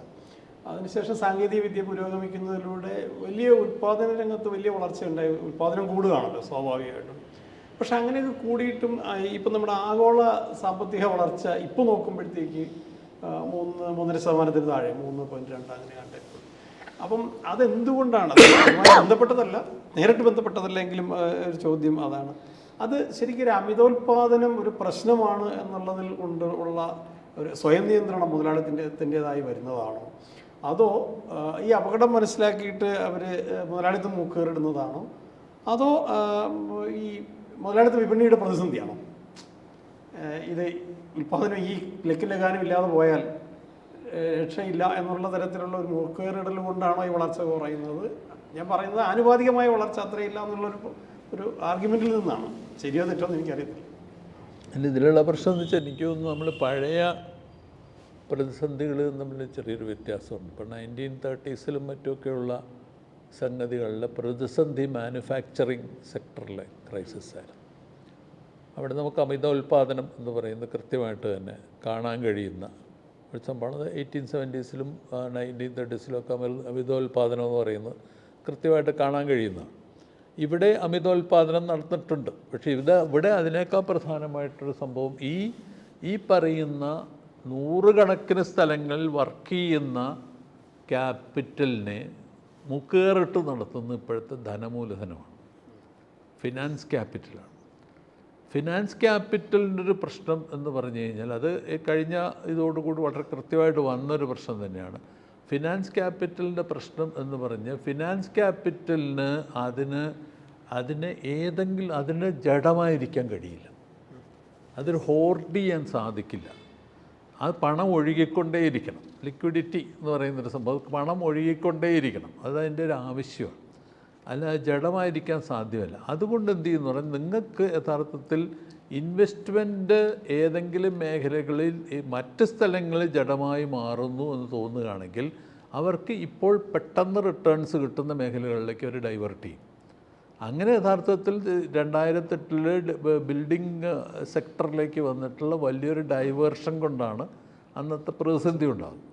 അതിനുശേഷം സാങ്കേതിക വിദ്യ പുരോഗമിക്കുന്നതിലൂടെ വലിയ ഉൽപ്പാദന രംഗത്ത് വലിയ വളർച്ച ഉണ്ടായി, ഉൽപ്പാദനം കൂടുകയാണല്ലോ സ്വാഭാവികമായിട്ടും. പക്ഷെ അങ്ങനെയൊക്കെ കൂടിയിട്ടും ഇപ്പം നമ്മുടെ ആഗോള സാമ്പത്തിക വളർച്ച ഇപ്പോൾ നോക്കുമ്പോഴത്തേക്ക് 3.5% താഴെ, 3.2 അങ്ങനെയാണ്ട്. അപ്പം അതെന്തുകൊണ്ടാണ്? അതുമായി ബന്ധപ്പെട്ടതല്ല, നേരിട്ട് ബന്ധപ്പെട്ടതല്ലെങ്കിലും ഒരു ചോദ്യം അതാണ്. അത് ശരിക്കും ഒരു അമിതോൽപാദനം ഒരു പ്രശ്നമാണ് എന്നുള്ളതിൽ കൊണ്ട് ഉള്ള ഒരു സ്വയം നിയന്ത്രണം മുതലാളിത്തത്തിൻ്റെതായി വരുന്നതാണോ, അതോ ഈ അപകടം മനസ്സിലാക്കിയിട്ട് അവർ മുതലാളിത്തം മൂക്കേറിടുന്നതാണോ, അതോ ഈ മുതലാളിത്ത വിപണിയുടെ പ്രതിസന്ധിയാണോ? ഇത് ഉൽപ്പാദനം ഈ ലക്കിലകാനും ഇല്ലാതെ പോയാൽ രക്ഷയില്ല എന്നുള്ള തരത്തിലുള്ള ഒരു മൂക്കേറിടൽ കൊണ്ടാണോ ഈ വളർച്ച കുറയുന്നത്? ഞാൻ പറയുന്നത് ആനുപാതികമായ വളർച്ച അത്രയില്ല എന്നുള്ളൊരു ആർഗ്യുമെൻറ്റിൽ നിന്നാണ്. ശരിയോ തെറ്റോ എന്ന് എനിക്കറിയത്തില്ല. അല്ല, ഇതിലുള്ള പ്രശ്നം എന്ന് വെച്ചാൽ എനിക്ക് തോന്നുന്നു നമ്മൾ പഴയ പ്രതിസന്ധികൾ തമ്മിൽ ചെറിയൊരു വ്യത്യാസമുണ്ട്. ഇപ്പോൾ 1930s മറ്റുമൊക്കെയുള്ള സംഗതികളിലെ പ്രതിസന്ധി മാനുഫാക്ചറിങ് സെക്ടറിലെ ക്രൈസിസ് ആയിരുന്നു. അവിടെ നമുക്ക് അമിത ഉൽപ്പാദനം എന്ന് പറയുന്നത് കൃത്യമായിട്ട് തന്നെ കാണാൻ കഴിയുന്ന ഒരു സംഭവമാണ്. 1870s 1930s അമിതോൽപാദനം എന്ന് പറയുന്നത് കൃത്യമായിട്ട് കാണാൻ കഴിയുന്നതാണ്. ഇവിടെ അമിതോൽപാദനം നടന്നിട്ടുണ്ട്. പക്ഷേ ഇവിടെ അതിനേക്കാൾ പ്രധാനമായിട്ടൊരു സംഭവം ഈ പറയുന്ന നൂറുകണക്കിന് സ്ഥലങ്ങളിൽ വർക്ക് ചെയ്യുന്ന ക്യാപിറ്റലിനെ മുക്കേറിട്ട് നടത്തുന്ന ഇപ്പോഴത്തെ ധനമൂലധനമാണ്, ഫിനാൻസ് ക്യാപിറ്റലാണ്. ഫിനാൻസ് ക്യാപിറ്റലിൻ്റെ ഒരു പ്രശ്നം എന്ന് പറഞ്ഞു കഴിഞ്ഞാൽ അത് കഴിഞ്ഞ ഇതോടുകൂടി വളരെ കൃത്യമായിട്ട് വന്നൊരു പ്രശ്നം തന്നെയാണ്. ഫിനാൻസ് ക്യാപിറ്റലിൻ്റെ പ്രശ്നം എന്ന് പറഞ്ഞ് ഫിനാൻസ് ക്യാപിറ്റലിന് അതിന് ജഡമായിരിക്കാൻ കഴിയില്ല, അതൊരു ഹോർഡ് ചെയ്യാൻ സാധിക്കില്ല. അത് പണം ഒഴുകിക്കൊണ്ടേയിരിക്കണം. ലിക്വിഡിറ്റി എന്ന് പറയുന്നൊരു സംഭവം, പണം ഒഴുകിക്കൊണ്ടേയിരിക്കണം, അതതിൻ്റെ ഒരു ആവശ്യമാണ്. അല്ല ജഡമായിരിക്കാൻ സാധ്യമല്ല. അതുകൊണ്ട് എന്ത് ചെയ്യുന്നു പറഞ്ഞാൽ നിങ്ങൾക്ക് യഥാർത്ഥത്തിൽ ഇൻവെസ്റ്റ്മെൻറ്റ് ഏതെങ്കിലും മേഖലകളിൽ മറ്റ് സ്ഥലങ്ങളിൽ ജഡമായി മാറുന്നു എന്ന് തോന്നുകയാണെങ്കിൽ അവർക്ക് ഇപ്പോൾ പെട്ടെന്ന് റിട്ടേൺസ് കിട്ടുന്ന മേഖലകളിലേക്ക് അവർ ഡൈവേർട്ട് ചെയ്യും. അങ്ങനെ യഥാർത്ഥത്തിൽ 2008 ബിൽഡിംഗ് സെക്ടറിലേക്ക് വന്നിട്ടുള്ള വലിയൊരു ഡൈവേർഷൻ കൊണ്ടാണ് അന്നത്തെ പ്രതിസന്ധി ഉണ്ടാകുന്നത്.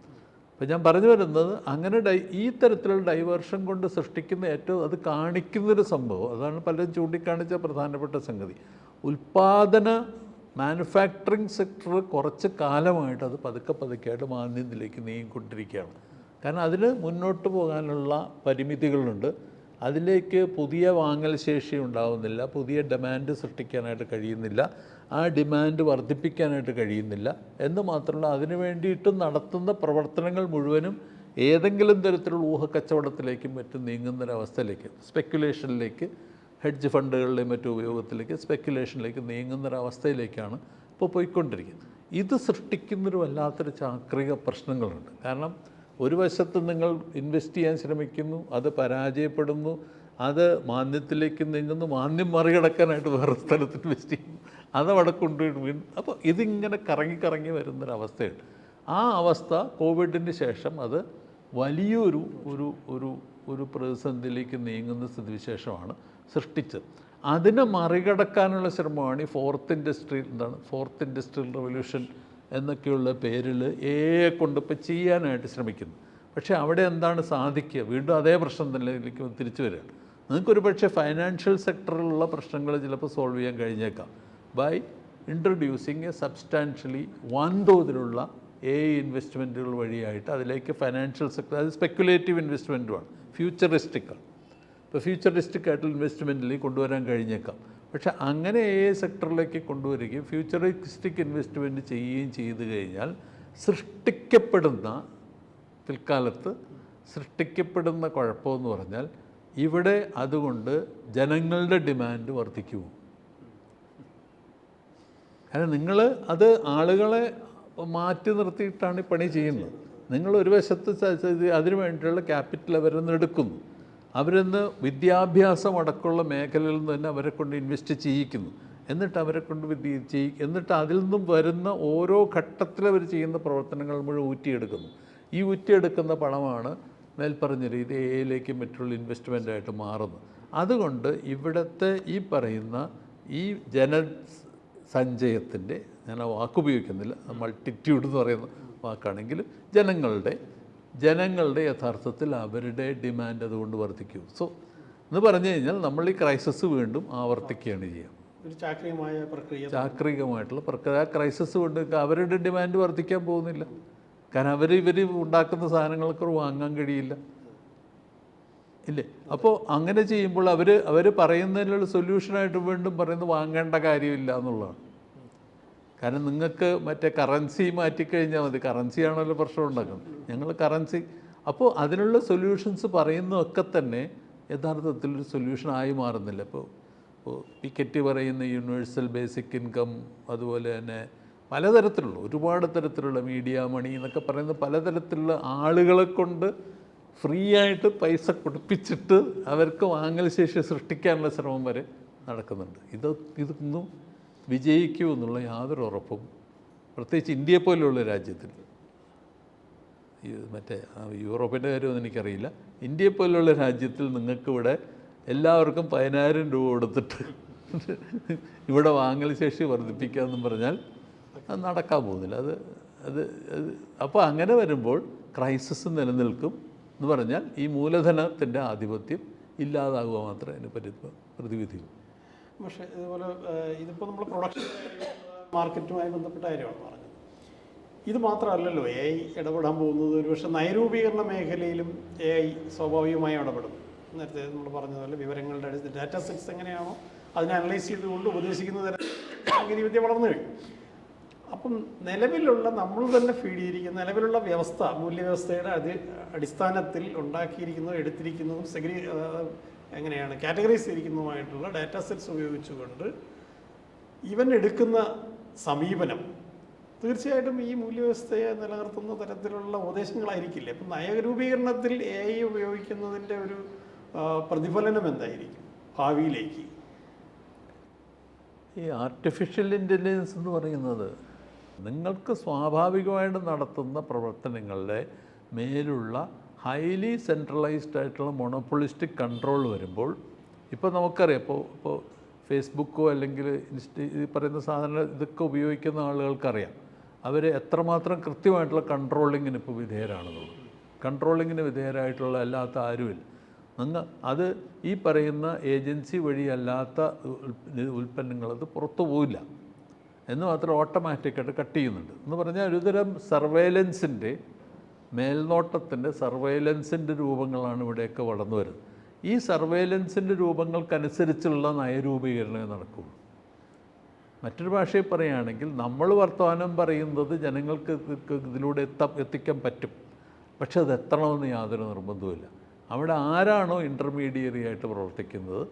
അപ്പോൾ ഞാൻ പറഞ്ഞു വരുന്നത് അങ്ങനെ ഈ തരത്തിലുള്ള ഡൈവേർഷൻ കൊണ്ട് സൃഷ്ടിക്കുന്ന ഏറ്റവും അത് കാണിക്കുന്നൊരു സംഭവം, അതാണ് പലരും ചൂണ്ടിക്കാണിച്ച പ്രധാനപ്പെട്ട സംഗതി. മാനുഫാക്ചറിങ് സെക്ടർ കുറച്ച് കാലമായിട്ട് അത് പതുക്കെയായിട്ട് മാന്ദ്യത്തിലേക്ക് നീങ്ങിക്കൊണ്ടിരിക്കുകയാണ്. കാരണം അതിന് മുന്നോട്ട് പോകാനുള്ള പരിമിതികളുണ്ട്. അതിലേക്ക് പുതിയ വാങ്ങൽ ശേഷി ഉണ്ടാകുന്നില്ല, പുതിയ ഡിമാൻഡ് സൃഷ്ടിക്കാനായിട്ട് കഴിയുന്നില്ല, ആ ഡിമാൻഡ് വർദ്ധിപ്പിക്കാനായിട്ട് കഴിയുന്നില്ല എന്ന് മാത്രമല്ല അതിനു വേണ്ടിയിട്ട് നടത്തുന്ന പ്രവർത്തനങ്ങൾ മുഴുവനും ഏതെങ്കിലും തരത്തിലുള്ള ഊഹക്കച്ചവടത്തിലേക്കും മറ്റും നീങ്ങുന്നൊരവസ്ഥയിലേക്ക്, സ്പെക്കുലേഷനിലേക്ക്, ഹെഡ്ജ് ഫണ്ടുകളുടെയും മറ്റു ഉപയോഗത്തിലേക്ക്, സ്പെക്കുലേഷനിലേക്ക് നീങ്ങുന്നൊരവസ്ഥയിലേക്കാണ് ഇപ്പോൾ പോയിക്കൊണ്ടിരിക്കുന്നത്. ഇത് സൃഷ്ടിക്കുന്നൊരു വല്ലാത്തൊരു ചാക്രിക പ്രശ്നങ്ങളുണ്ട്. കാരണം ഒരു വശത്ത് നിങ്ങൾ ഇൻവെസ്റ്റ് ചെയ്യാൻ ശ്രമിക്കുന്നു, അത് പരാജയപ്പെടുന്നു, അത് മാന്ദ്യത്തിലേക്ക് നീങ്ങുന്നു, മാന്ദ്യം മറികടക്കാനായിട്ട് വേറെ സ്ഥലത്ത് ഇൻവെസ്റ്റ് ചെയ്യുന്നു, അതവിടെ കൊണ്ടുപോയി വീണ്ടും. അപ്പോൾ ഇതിങ്ങനെ കറങ്ങി വരുന്നൊരവസ്ഥയുണ്ട്. ആ അവസ്ഥ കോവിഡിന് ശേഷം അത് വലിയൊരു ഒരു പ്രതിസന്ധിയിലേക്ക് നീങ്ങുന്ന സ്ഥിതിവിശേഷമാണ് സൃഷ്ടിച്ചത്. അതിനെ മറികടക്കാനുള്ള ശ്രമമാണ് ഈ ഫോർത്ത് ഇൻഡസ്ട്രിയൽ റവല്യൂഷൻ എന്നൊക്കെയുള്ള പേരിൽ കൊണ്ടിപ്പോൾ ചെയ്യാനായിട്ട് ശ്രമിക്കുന്നു. പക്ഷേ അവിടെ എന്താണ് സാധിക്കുക? വീണ്ടും അതേ പ്രശ്നം തന്നെയിലേക്ക് തിരിച്ചു വരികയാണ്. നിങ്ങൾക്കൊരു പക്ഷേ ഫൈനാൻഷ്യൽ സെക്ടറിലുള്ള പ്രശ്നങ്ങൾ ചിലപ്പോൾ സോൾവ് ചെയ്യാൻ കഴിഞ്ഞേക്കാം ബൈ ഇൻട്രൊഡ്യൂസിങ് സബ്സ്റ്റാൻഷ്യലി വൻതോതിലുള്ള ഇൻവെസ്റ്റ്മെൻറ്റുകൾ വഴിയായിട്ട് അതിലേക്ക് ഫൈനാൻഷ്യൽ സെക്ടർ, അത് സ്പെക്കുലേറ്റീവ് ഇൻവെസ്റ്റ്മെൻറ്റുമാണ്, ഫ്യൂച്ചറിസ്റ്റിക്കാണ്. ഇപ്പോൾ ഫ്യൂച്ചറിസ്റ്റിക്കായിട്ടുള്ള ഇൻവെസ്റ്റ്മെൻറ്റിലേക്ക് കൊണ്ടുവരാൻ കഴിഞ്ഞേക്കാം. പക്ഷേ അങ്ങനെ സെക്ടറിലേക്ക് കൊണ്ടുവരികയും ഫ്യൂച്ചറിസ്റ്റിക് ഇൻവെസ്റ്റ്മെൻറ്റ് ചെയ്യുകയും ചെയ്തു കഴിഞ്ഞാൽ പിൽക്കാലത്ത് സൃഷ്ടിക്കപ്പെടുന്ന കുഴപ്പമെന്ന് പറഞ്ഞാൽ ഇവിടെ അതുകൊണ്ട് ജനങ്ങളുടെ ഡിമാൻഡ് വർദ്ധിക്കുമോ? കാരണം നിങ്ങൾ അത് ആളുകളെ മാറ്റി നിർത്തിയിട്ടാണ് ഈ പണി ചെയ്യുന്നത്. നിങ്ങൾ ഒരു വശത്ത് അതിനു വേണ്ടിയുള്ള ക്യാപിറ്റൽ അവരിൽ നിന്ന് എടുക്കുന്നു, അവരിൽ നിന്ന് വിദ്യാഭ്യാസം അടക്കമുള്ള മേഖലയിൽ നിന്ന് തന്നെ അവരെ കൊണ്ട് ഇൻവെസ്റ്റ് ചെയ്യിക്കുന്നു, എന്നിട്ട് അവരെ കൊണ്ട് എന്നിട്ട് അതിൽ നിന്നും വരുന്ന ഓരോ ഘട്ടത്തിൽ അവർ ചെയ്യുന്ന പ്രവർത്തനങ്ങൾ മുഴുവൻ ഊറ്റിയെടുക്കുന്നു. ഈ ഊറ്റിയെടുക്കുന്ന പണമാണ് മേൽപ്പറഞ്ഞ രീതി എയിലേക്ക് മറ്റുള്ള ഇൻവെസ്റ്റ്മെൻറ്റായിട്ട് മാറുന്നത്. അതുകൊണ്ട് ഇവിടുത്തെ ഈ പറയുന്ന ഈ ജനസഞ്ചയത്തിൻ്റെ, ഞാൻ ആ വാക്കുപയോഗിക്കുന്നില്ല, മൾട്ടിറ്റ്യൂഡ് എന്ന് പറയുന്ന വാക്കാണെങ്കിലും ജനങ്ങളുടെ യഥാർത്ഥത്തിൽ അവരുടെ ഡിമാൻഡ് അതുകൊണ്ട് വർദ്ധിക്കും. സോ എന്ന് പറഞ്ഞു കഴിഞ്ഞാൽ നമ്മൾ ഈ ക്രൈസിസ് വീണ്ടും ആവർത്തിക്കുകയാണ് ചെയ്യുക. ഒരു ചാക്രികമായിട്ടുള്ള പ്രക്രിയ. ക്രൈസിസ് കൊണ്ട് അവരുടെ ഡിമാൻഡ് വർദ്ധിക്കാൻ പോകുന്നില്ല. കാരണം ഇവർ ഉണ്ടാക്കുന്ന സാധനങ്ങൾക്ക് വാങ്ങാൻ കഴിയില്ല, ഇല്ലേ? അപ്പോൾ അങ്ങനെ ചെയ്യുമ്പോൾ അവർ പറയുന്നതിനുള്ള സൊല്യൂഷനായിട്ട് വീണ്ടും പറയുന്നത് വാങ്ങേണ്ട കാര്യമില്ല എന്നുള്ളതാണ്. കാരണം നിങ്ങൾക്ക് മറ്റേ കറൻസി മാറ്റിക്കഴിഞ്ഞാൽ മതി, കറൻസിയാണല്ലോ പ്രശ്നം ഉണ്ടാക്കുന്നത്, ഞങ്ങൾ കറൻസി. അപ്പോൾ അതിനുള്ള സൊല്യൂഷൻസ് പറയുന്നതൊക്കെ തന്നെ യഥാർത്ഥത്തിലൊരു സൊല്യൂഷനായി മാറുന്നില്ല. ഇപ്പോൾ പിക്കറ്റി പറയുന്ന യൂണിവേഴ്സൽ ബേസിക് ഇൻകം, അതുപോലെ തന്നെ പലതരത്തിലുള്ള ഒരുപാട് തരത്തിലുള്ള മീഡിയ മണി എന്നൊക്കെ പറയുന്ന പലതരത്തിലുള്ള ആളുകളെ കൊണ്ട് ഫ്രീ ആയിട്ട് പൈസ കൊടുപ്പിച്ചിട്ട് അവർക്ക് വാങ്ങൽ ശേഷി സൃഷ്ടിക്കാനുള്ള ശ്രമം വരെ നടക്കുന്നുണ്ട്. ഇതൊന്നും വിജയിക്കുമെന്നുള്ള യാതൊരു ഉറപ്പും പ്രത്യേകിച്ച് ഇന്ത്യയെ പോലെയുള്ള രാജ്യത്തിൽ, മറ്റേ യൂറോപ്പിൻ്റെ കാര്യമൊന്നും എനിക്കറിയില്ല, ഇന്ത്യയെ പോലെയുള്ള രാജ്യത്തിൽ നിങ്ങൾക്കിവിടെ എല്ലാവർക്കും 10,000 രൂപ കൊടുത്തിട്ട് ഇവിടെ വാങ്ങൽ ശേഷി വർദ്ധിപ്പിക്കാമെന്നും പറഞ്ഞാൽ അത് നടക്കാൻ പോകുന്നില്ല. അപ്പോൾ അങ്ങനെ വരുമ്പോൾ ക്രൈസിസ് നിലനിൽക്കും എന്ന് പറഞ്ഞാൽ ഈ മൂലധനത്തിൻ്റെ ആധിപത്യം ഇല്ലാതാകുക മാത്രമേ അതിന് പ്രതിവിധി. പക്ഷേ ഇതുപോലെ ഇതിപ്പോൾ നമ്മൾ പ്രൊഡക്ഷൻ മാർക്കറ്റുമായി ബന്ധപ്പെട്ട കാര്യമാണ് പറഞ്ഞത്. ഇത് മാത്രമല്ലല്ലോ AI ഇടപെടാൻ പോകുന്നത്. ഒരുപക്ഷെ നയരൂപീകരണ മേഖലയിലും AI സ്വാഭാവികമായി ഇടപെടും. നേരത്തെ നമ്മൾ പറഞ്ഞതുപോലെ വിവരങ്ങളുടെ ഡാറ്റാ സെറ്റ്സ് എങ്ങനെയാണോ അതിനെ അനലൈസ് ചെയ്തുകൊണ്ട് ഉപദേശിക്കുന്ന തരം സാങ്കേതികവിദ്യ വളർന്നു കഴിഞ്ഞു. അപ്പം നിലവിലുള്ള നമ്മൾ തന്നെ ഫീഡ് ചെയ്തിരിക്കുന്ന നിലവിലുള്ള വ്യവസ്ഥ, മൂല്യവ്യവസ്ഥയുടെ അടിസ്ഥാനത്തിൽ ഉണ്ടാക്കിയിരിക്കുന്നതും എടുത്തിരിക്കുന്നതും എങ്ങനെയാണ് കാറ്റഗറൈസ് ചെയ്തിരിക്കുന്നതുമായിട്ടുള്ള ഡാറ്റാ സെറ്റ്സ് ഉപയോഗിച്ചുകൊണ്ട് ഇവൻ എടുക്കുന്ന സമീപനം തീർച്ചയായിട്ടും ഈ മൂല്യവ്യവസ്ഥയെ നിലനിർത്തുന്ന തരത്തിലുള്ള ഉപദേശങ്ങളായിരിക്കില്ലേ? അപ്പം നയരൂപീകരണത്തിൽ AI ഉപയോഗിക്കുന്നതിൻ്റെ ഒരു പ്രതിഫലനം എന്തായിരിക്കും ഭാവിയിലേക്ക്? ഈ ആർട്ടിഫിഷ്യൽ ഇൻ്റലിജൻസ് എന്ന് പറയുന്നത് നിങ്ങൾക്ക് സ്വാഭാവികമായിട്ട് നടത്തുന്ന പ്രവർത്തനങ്ങളുടെ മേലുള്ള ഹൈലി സെൻട്രലൈസ്ഡ് ആയിട്ടുള്ള മൊണോപ്പൊളിസ്റ്റിക് കൺട്രോൾ വരുമ്പോൾ, ഇപ്പോൾ നമുക്കറിയാം, ഇപ്പോൾ ഫേസ്ബുക്കോ അല്ലെങ്കിൽ ഈ പറയുന്ന സാധനം ഇതൊക്കെ ഉപയോഗിക്കുന്ന ആളുകൾക്കറിയാം അവർ എത്രമാത്രം കൃത്യമായിട്ടുള്ള കൺട്രോളിങ്ങിന് ഇപ്പോൾ വിധേയരാണെന്നുള്ളത്. കൺട്രോളിങ്ങിന് വിധേയരായിട്ടുള്ള അല്ലാത്ത ആരുമില്ല. അത് ഈ പറയുന്ന ഏജൻസി വഴിയല്ലാത്ത ഉൽപ്പന്നങ്ങളത് പുറത്തു പോവില്ല എന്ന് മാത്രം ഓട്ടോമാറ്റിക്കായിട്ട് കട്ട് ചെയ്യുന്നുണ്ട്. എന്ന് പറഞ്ഞാൽ ഒരുതരം സർവൈലൻസിൻ്റെ, മേൽനോട്ടത്തിൻ്റെ സർവൈലൻസിൻ്റെ രൂപങ്ങളാണ് ഇവിടെയൊക്കെ വളർന്നു വരുന്നത്. ഈ സർവൈലൻസിൻ്റെ രൂപങ്ങൾക്കനുസരിച്ചുള്ള നയരൂപീകരണമേ നടക്കുകയുള്ളൂ. മറ്റൊരു ഭാഷയിൽ പറയുകയാണെങ്കിൽ നമ്മൾ വർത്തമാനം പറയുന്നത് ജനങ്ങൾക്ക് ഇതിലൂടെ എത്തിക്കാൻ പറ്റും, പക്ഷെ അത് എത്തണമെന്ന് യാതൊരു നിർബന്ധവുമില്ല. അവിടെ ആരാണോ ഇൻ്റർമീഡിയറി ആയിട്ട് പ്രവർത്തിക്കുന്നത്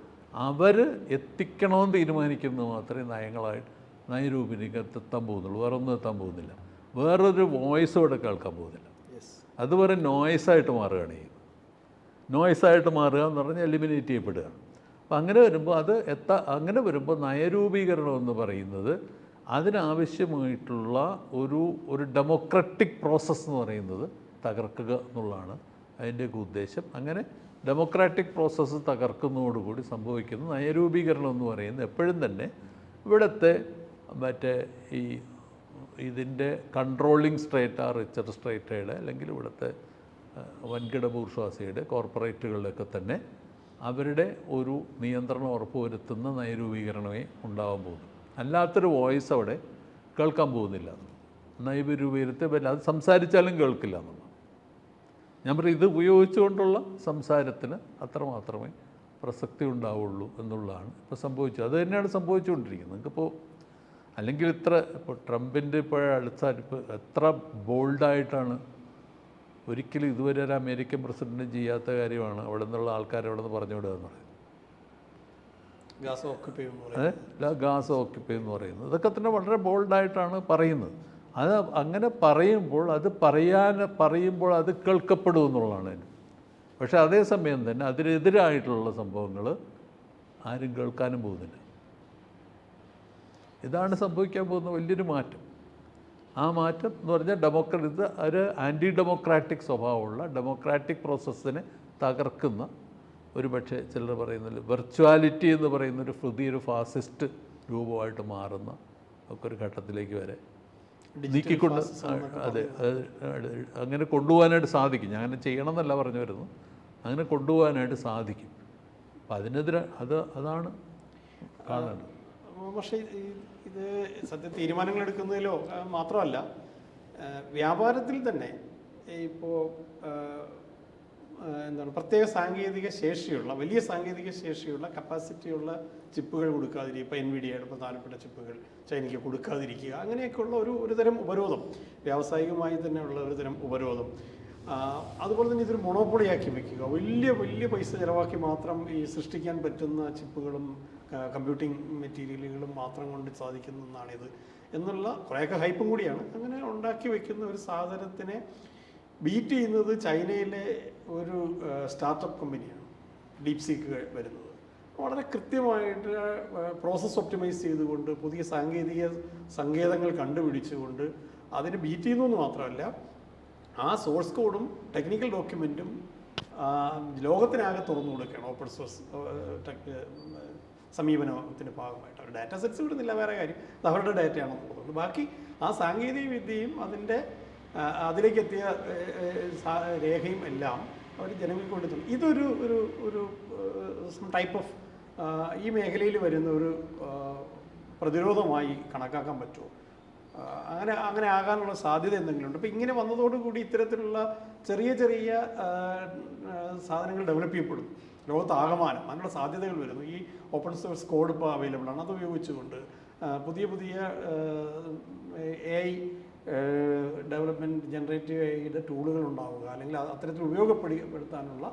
അവർ എത്തിക്കണമെന്ന് തീരുമാനിക്കുന്നത് മാത്രമേ നയരൂപീകരണത്തിൽ എത്താൻ പോകുന്നുള്ളൂ. വേറെ ഒന്നും എത്താൻ പോകുന്നില്ല. വേറൊരു വോയിസ് ഇവിടെ കേൾക്കാൻ പോകുന്നില്ല. അതുവരെ നോയ്സായിട്ട് മാറുകയാണ് ചെയ്യുന്നത്. നോയ്സായിട്ട് മാറുക എന്ന് പറഞ്ഞാൽ എലിമിനേറ്റ് ചെയ്യപ്പെടുകയാണ്. അപ്പം അങ്ങനെ വരുമ്പോൾ നയരൂപീകരണം എന്ന് പറയുന്നത് അതിനാവശ്യമായിട്ടുള്ള ഒരു ഡെമോക്രാറ്റിക് പ്രോസസ്സ് എന്ന് പറയുന്നത് തകർക്കുക എന്നുള്ളതാണ് അതിൻ്റെയൊക്കെ ഉദ്ദേശം. അങ്ങനെ ഡെമോക്രാറ്റിക് പ്രോസസ്സ് തകർക്കുന്നതോടുകൂടി സംഭവിക്കുന്ന നയരൂപീകരണം എന്ന് പറയുന്നത് എപ്പോഴും തന്നെ ഇവിടുത്തെ ഇതിൻ്റെ കൺട്രോളിങ് സ്ട്രേറ്റ്, റിച്ചർ സ്ട്രേറ്റയുടെ അല്ലെങ്കിൽ ഇവിടുത്തെ വൻകിട ബൂർഷ്വാസിയുടെ കോർപ്പറേറ്റുകളിലൊക്കെ തന്നെ അവരുടെ ഒരു നിയന്ത്രണം ഉറപ്പുവരുത്തുന്ന നയരൂപീകരണമേ ഉണ്ടാകാൻ പോകുന്നു. അല്ലാത്തൊരു വോയിസ് അവിടെ കേൾക്കാൻ പോകുന്നില്ല. നയരൂപീകരണത്തെ പറ്റില്ല, അത് സംസാരിച്ചാലും കേൾക്കില്ല എന്നുള്ളത്. ഞാൻ പറയും, ഇത് ഉപയോഗിച്ചുകൊണ്ടുള്ള സംസാരത്തിന് അത്രമാത്രമേ പ്രസക്തി ഉണ്ടാവുള്ളൂ എന്നുള്ളതാണ് ഇപ്പോൾ സംഭവിച്ചത്. അത് തന്നെയാണ് സംഭവിച്ചുകൊണ്ടിരിക്കുന്നത്. നിങ്ങൾക്കിപ്പോൾ അല്ലെങ്കിൽ ഇപ്പോൾ ട്രംപിൻ്റെ എത്ര ബോൾഡായിട്ടാണ്, ഒരിക്കലും ഇതുവരെ ഒരു അമേരിക്കൻ പ്രസിഡൻറ്റ് ചെയ്യാത്ത കാര്യമാണ് അവിടെ നിന്നുള്ള ആൾക്കാർ അവിടെ നിന്ന് പറഞ്ഞു വിടുക എന്ന് പറയുന്നത്. ഗാസ ഓക്യുപ്പൈ എന്ന് പറയുന്നത് ഇതൊക്കെ തന്നെ വളരെ ബോൾഡായിട്ടാണ് പറയുന്നത്. അത് അങ്ങനെ പറയുമ്പോൾ അത് കേൾക്കപ്പെടും എന്നുള്ളതാണ്. പക്ഷേ അതേസമയം തന്നെ അതിനെതിരായിട്ടുള്ള സംഭവങ്ങൾ ആരും കേൾക്കാനും പോകുന്നില്ല. ഇതാണ് സംഭവിക്കാൻ പോകുന്ന വലിയൊരു മാറ്റം. ആ മാറ്റം എന്ന് പറഞ്ഞാൽ ഇത് ഒരു ആൻറ്റി ഡെമോക്രാറ്റിക് സ്വഭാവമുള്ള ഡെമോക്രാറ്റിക് പ്രോസസ്സിനെ തകർക്കുന്ന, ഒരു പക്ഷേ ചിലർ പറയുന്നില്ല വെർച്വാലിറ്റി എന്ന് പറയുന്നൊരു പുതിയൊരു ഫാസിസ്റ്റ് രൂപമായിട്ട് മാറുന്ന ഒക്കെ ഒരു ഘട്ടത്തിലേക്ക് വരെ നീക്കിക്കൊണ്ട് അങ്ങനെ കൊണ്ടുപോകാനായിട്ട് സാധിക്കും. ഞാൻ അങ്ങനെ ചെയ്യണം എന്നല്ല പറഞ്ഞു വരുന്നു, അങ്ങനെ കൊണ്ടുപോകാനായിട്ട് സാധിക്കും. അപ്പം അതിനെതിരെ അതാണ് കാണേണ്ടത്. പക്ഷേ ഇത് സത്യ തീരുമാനങ്ങൾ എടുക്കുന്നതിലോ മാത്രമല്ല, വ്യാപാരത്തിൽ തന്നെ ഇപ്പോൾ പ്രത്യേക സാങ്കേതിക ശേഷിയുള്ള, വലിയ സാങ്കേതിക ശേഷിയുള്ള കപ്പാസിറ്റിയുള്ള ചിപ്പുകൾ കൊടുക്കാതിരിക്കുക, ഇപ്പോൾ എൻവിഡിയയുടെ പ്രധാനപ്പെട്ട ചിപ്പുകൾ ചൈനയ്ക്ക് കൊടുക്കാതിരിക്കുക, അങ്ങനെയൊക്കെയുള്ള ഒരു തരം ഉപരോധം, വ്യാവസായികമായി തന്നെയുള്ള ഒരു തരം ഉപരോധം. അതുപോലെ തന്നെ ഇതൊരു മൊണോപ്പൊളിയാക്കി വയ്ക്കുക, വലിയ പൈസ ചിലവാക്കി മാത്രം ഈ സൃഷ്ടിക്കാൻ പറ്റുന്ന ചിപ്പുകളും കമ്പ്യൂട്ടിംഗ് മെറ്റീരിയലുകളും മാത്രം കൊണ്ട് സാധിക്കുന്ന ഒന്നാണിത് എന്നുള്ള കുറേയൊക്കെ ഹൈപ്പും കൂടിയാണ്. അങ്ങനെ ഉണ്ടാക്കി വയ്ക്കുന്ന ഒരു സാധനത്തിനെ ബീറ്റ് ചെയ്യുന്നത് ചൈനയിലെ ഒരു സ്റ്റാർട്ടപ്പ് കമ്പനിയാണ് ഡീപ്സീക്ക് വരുന്നത്. വളരെ കൃത്യമായിട്ട് പ്രോസസ്സ് ഒപ്റ്റിമൈസ് ചെയ്തുകൊണ്ട് പുതിയ സാങ്കേതിക സങ്കേതങ്ങൾ കണ്ടുപിടിച്ചുകൊണ്ട് അതിന് ബീറ്റ് ചെയ്യുന്നു എന്ന് മാത്രമല്ല, ആ സോഴ്സ് കോഡും ടെക്നിക്കൽ ഡോക്യുമെൻറ്റും ലോകത്തിനാകെ തുറന്നു കൊടുക്കുകയാണ് ഓപ്പൺ സോഴ്സ് സമീപനത്തിൻ്റെ ഭാഗമായിട്ട്. അവർ ഡാറ്റ സെറ്റ്സ് വിടുന്നില്ല, വേറെ കാര്യം, അത് അവരുടെ ഡാറ്റയാണെന്നുള്ളത്. ബാക്കി ആ സാങ്കേതിക വിദ്യയും അതിലേക്ക് എത്തിയ രേഖയും എല്ലാം അവർ ജനങ്ങൾക്ക് കൊടുത്തു. ഇതൊരു ഒരു ഒരു ടൈപ്പ് ഓഫ് ഈ മേഖലയിൽ വരുന്ന ഒരു പ്രതിരോധമായി കണക്കാക്കാൻ പറ്റുമോ? അങ്ങനെ ആകാനുള്ള സാധ്യത എന്തെങ്കിലും ഉണ്ട്? അപ്പോൾ ഇങ്ങനെ വന്നതോടുകൂടി ഇത്തരത്തിലുള്ള ചെറിയ ചെറിയ സാധനങ്ങൾ ഡെവലപ്പ് ചെയ്യപ്പെടും ലോകത്താകമാനം, അതിനുള്ള സാധ്യതകൾ വരുന്നു. ഈ ഓപ്പൺ സോഴ്സ് കോഡ് ഇപ്പോൾ അവൈലബിൾ ആണ്, അത് ഉപയോഗിച്ചുകൊണ്ട് പുതിയ പുതിയ AI ഡെവലപ്മെൻറ്റ് ജനറേറ്റീവ് AIയുടെ ടൂളുകൾ ഉണ്ടാവുക, അല്ലെങ്കിൽ അത്തരത്തിൽ ഉപയോഗപ്പെടുത്താനുള്ള